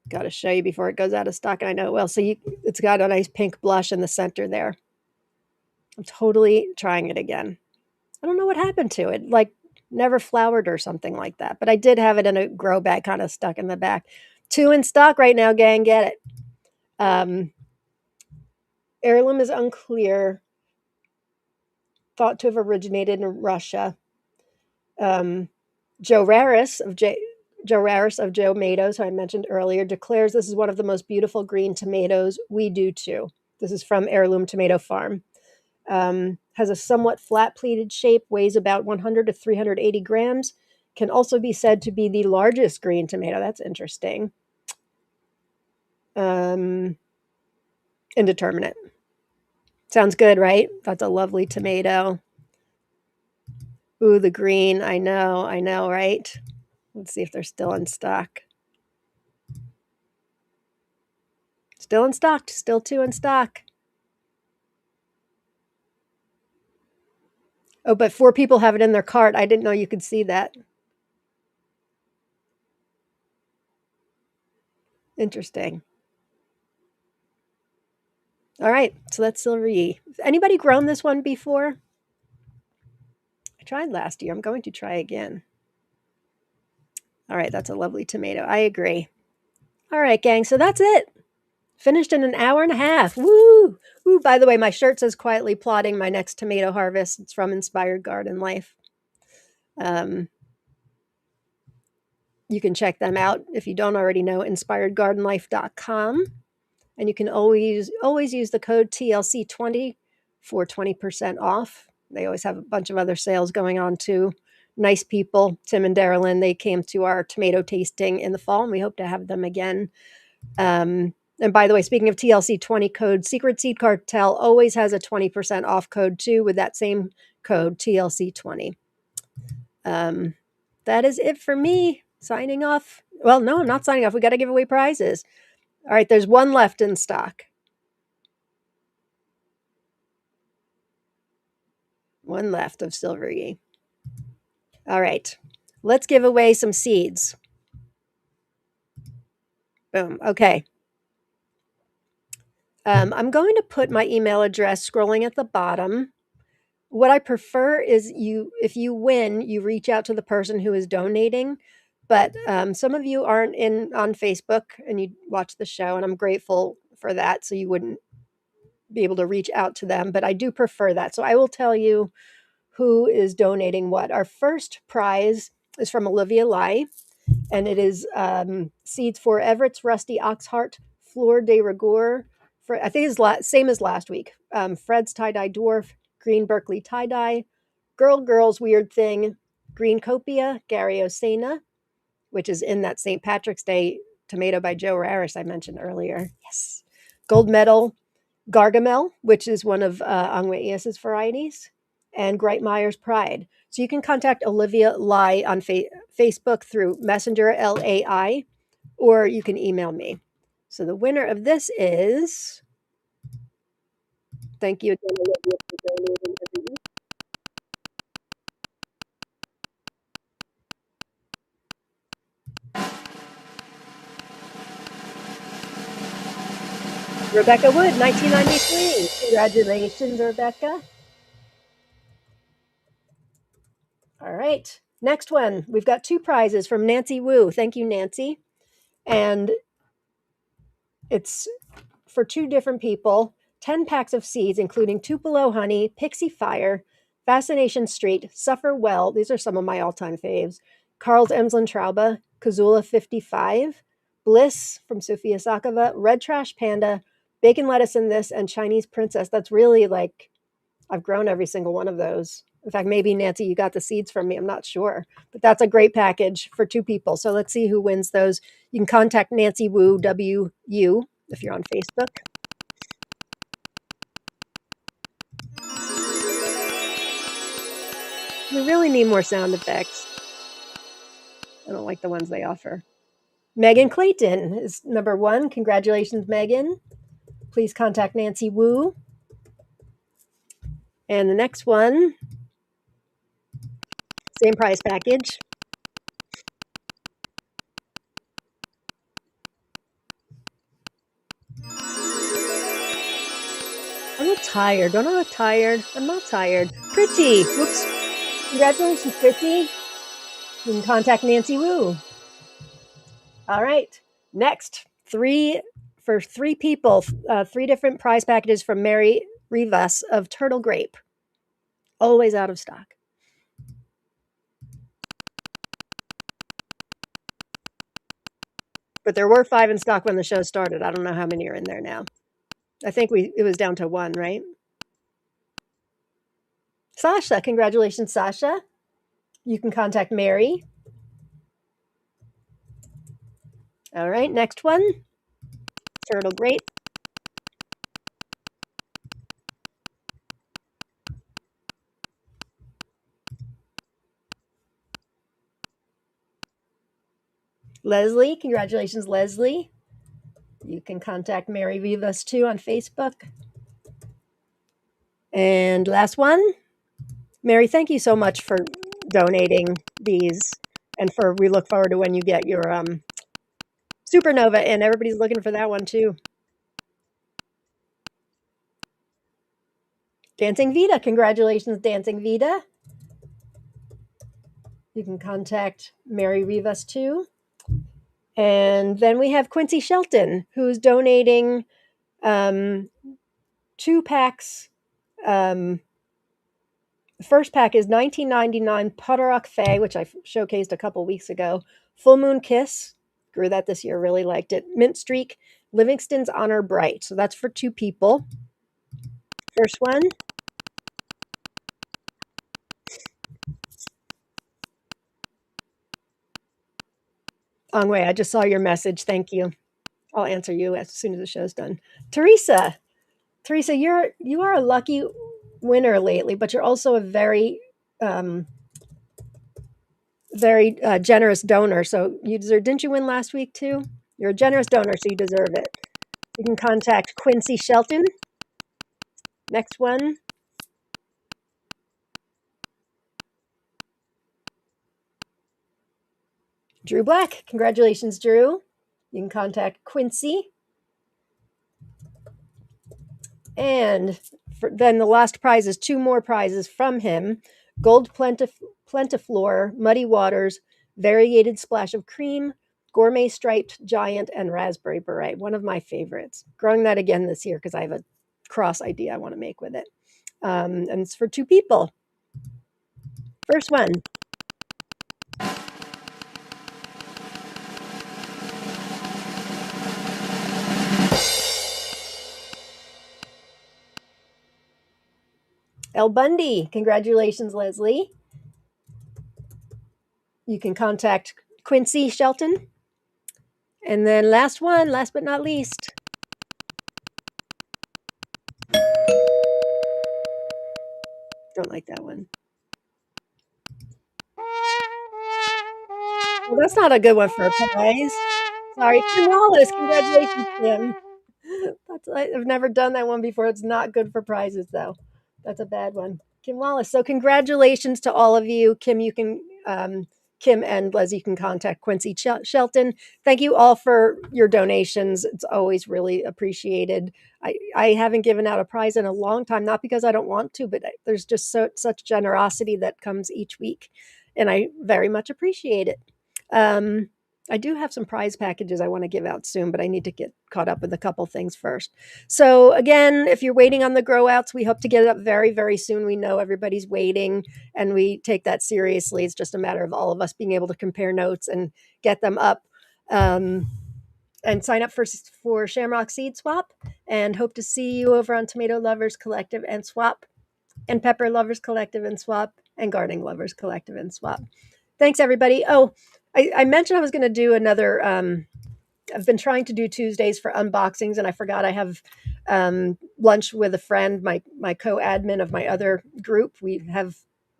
Got to show you before it goes out of stock. And I know it will. So it's got a nice pink blush in the center there. I'm totally trying it again. I don't know what happened to it. Like never flowered or something like that. But I did have it in a grow bag kind of stuck in the back. 2 in stock right now, gang. Get it. Heirloom is unclear. Thought to have originated in Russia. Joe Raris of Tomatoes, who I mentioned earlier, declares this is one of the most beautiful green tomatoes. We do too. This is from Heirloom Tomato Farm. Has a somewhat flat pleated shape, weighs about 100 to 380 grams. Can also be said to be the largest green tomato. That's interesting. Indeterminate. Sounds good, right? That's a lovely tomato. Ooh, the green. I know, right? Let's see if they're still in stock. Still in stock. Still 2 in stock. Oh, but 4 people have it in their cart. I didn't know you could see that. Interesting. All right, so that's Silvery. Anybody grown this one before? I tried last year. I'm going to try again. All right, that's a lovely tomato. I agree. All right, gang, so that's it. Finished in an hour and a half. Woo! Woo! By the way, my shirt says quietly plotting my next tomato harvest. It's from Inspired Garden Life. You can check them out if you don't already know, inspiredgardenlife.com. And you can always use the code TLC20 for 20% off. They always have a bunch of other sales going on too. Nice people, Tim and Darylyn, they came to our tomato tasting in the fall, and we hope to have them again. And by the way, speaking of TLC20 code, Secret Seed Cartel always has a 20% off code too with that same code, TLC20. That is it for me. Signing off. Well, no, I'm not signing off. We got to give away prizes. All right, there's one left in stock. One left of Silvery. All right, let's give away some seeds. Boom. Okay. I'm going to put my email address scrolling at the bottom. What I prefer is if you win, you reach out to the person who is donating. But some of you aren't on Facebook and you watch the show, and I'm grateful for that. So you wouldn't be able to reach out to them, but I do prefer that. So I will tell you who is donating what. Our first prize is from Olivia Lai, and it is seeds for Everett's Rusty Oxheart, Fleur de Rigueur. I think it's same as last week. Fred's Tie-Dye Dwarf, Green Berkeley Tie-Dye, Girl's Weird Thing, Green Copia, Gary Osena, which is in that St. Patrick's Day tomato by Joe Raris I mentioned earlier. Yes. Gold medal, Gargamel, which is one of Angweias's varieties, and Greitmeyer's Pride. So you can contact Olivia Lai on Facebook through Messenger LAI, or you can email me. So the winner of this is, thank you again, Olivia, for donating every week. Rebecca Wood, 1993. Congratulations, Rebecca. All right. Next one. We've got 2 prizes from Nancy Wu. Thank you, Nancy. And it's for 2 different people. 10 packs of seeds, including Tupelo Honey, Pixie Fire, Fascination Street, Suffer Well. These are some of my all-time faves. Carl's Emsland Traube, Kazula 55, Bliss from Sofia Sakova, Red Trash Panda, Bacon Lettuce in This, and Chinese Princess. That's really like, I've grown every single one of those. In fact, maybe Nancy, you got the seeds from me. I'm not sure, but that's a great package for 2 people. So let's see who wins those. You can contact Nancy Wu, WU, if you're on Facebook. We really need more sound effects. I don't like the ones they offer. Megan Clayton is number 1. Congratulations, Megan. Please contact Nancy Wu. And the next one, same price package. I'm not tired. Don't I look tired? I'm not tired. Pretty. Whoops. Congratulations, Pretty. You can contact Nancy Wu. All right. Next, for 3 people, 3 different prize packages from Mary Rivas of Turtle Grape. Always out of stock. But there were 5 in stock when the show started. I don't know how many are in there now. I think it was down to 1, right? Sasha, congratulations, Sasha. You can contact Mary. All right, next one. Turtle Grape. Leslie, congratulations, Leslie. You can contact Mary Vivas too on Facebook. And last one, Mary, thank you so much for donating these, and we look forward to when you get your supernova, and everybody's looking for that one too. Dancing Vita, congratulations, Dancing Vita. You can contact Mary Rivas too. And then we have Quincy Shelton, who's donating 2 packs. The first pack is 1999 Putterock Fay, which I showcased a couple weeks ago. Full Moon Kiss, grew that this year, really liked it. Mint Streak, Livingston's Honor Bright. So that's for 2 people. First one. Wei, I just saw your message. Thank you. I'll answer you as soon as the show's done. Teresa, you are a lucky winner lately, but you're also a very generous donor. So you deserve. Didn't you win last week too? You're a generous donor, so you deserve it. You can contact Quincy Shelton. Next one. Drew Black. Congratulations, Drew. You can contact Quincy. And then the last prize is 2 more prizes from him. Gold Plentiflor, Muddy Waters, Variegated Splash of Cream, Gourmet Striped Giant, and Raspberry Beret. One of my favorites. Growing that again this year because I have a cross idea I want to make with it. And it's for 2 people. First one. El Bundy. Congratulations, Leslie. You can contact Quincy Shelton. And then last one, last but not least. Don't like that one. Well, that's not a good one for a prize. Sorry, Kim Wallace. Congratulations, Kim. I've never done that one before. It's not good for prizes, though. That's a bad one. Kim Wallace. So congratulations to all of you. Kim, you can Kim and Leslie, you can contact Quincy Shelton. Thank you all for your donations. It's always really appreciated. I haven't given out a prize in a long time, not because I don't want to, but there's just such generosity that comes each week, and I very much appreciate it. I do have some prize packages I want to give out soon, but I need to get caught up with a couple things first. So again, if you're waiting on the grow outs, we hope to get it up very, very soon. We know everybody's waiting and we take that seriously. It's just a matter of all of us being able to compare notes and get them up. And sign up for Shamrock Seed Swap, and hope to see you over on Tomato Lovers Collective and Swap, and Pepper Lovers Collective and Swap, and Gardening Lovers Collective and Swap. Thanks, everybody. Oh, I mentioned I was going to do another. I've been trying to do Tuesdays for unboxings, and I forgot I have lunch with a friend, my co-admin of my other group. We have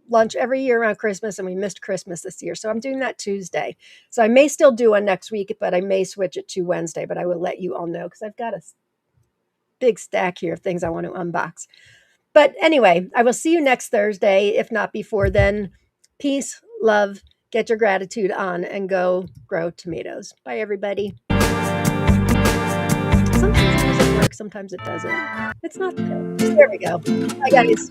lunch every year around Christmas, and we missed Christmas this year. So I'm doing that Tuesday. So I may still do one next week, but I may switch it to Wednesday. But I will let you all know because I've got a big stack here of things I want to unbox. But anyway, I will see you next Thursday, if not before then. Peace, love, get your gratitude on, and go grow tomatoes. Bye, everybody. Sometimes the music works, sometimes it doesn't. It's not fair. There we go. Bye, guys.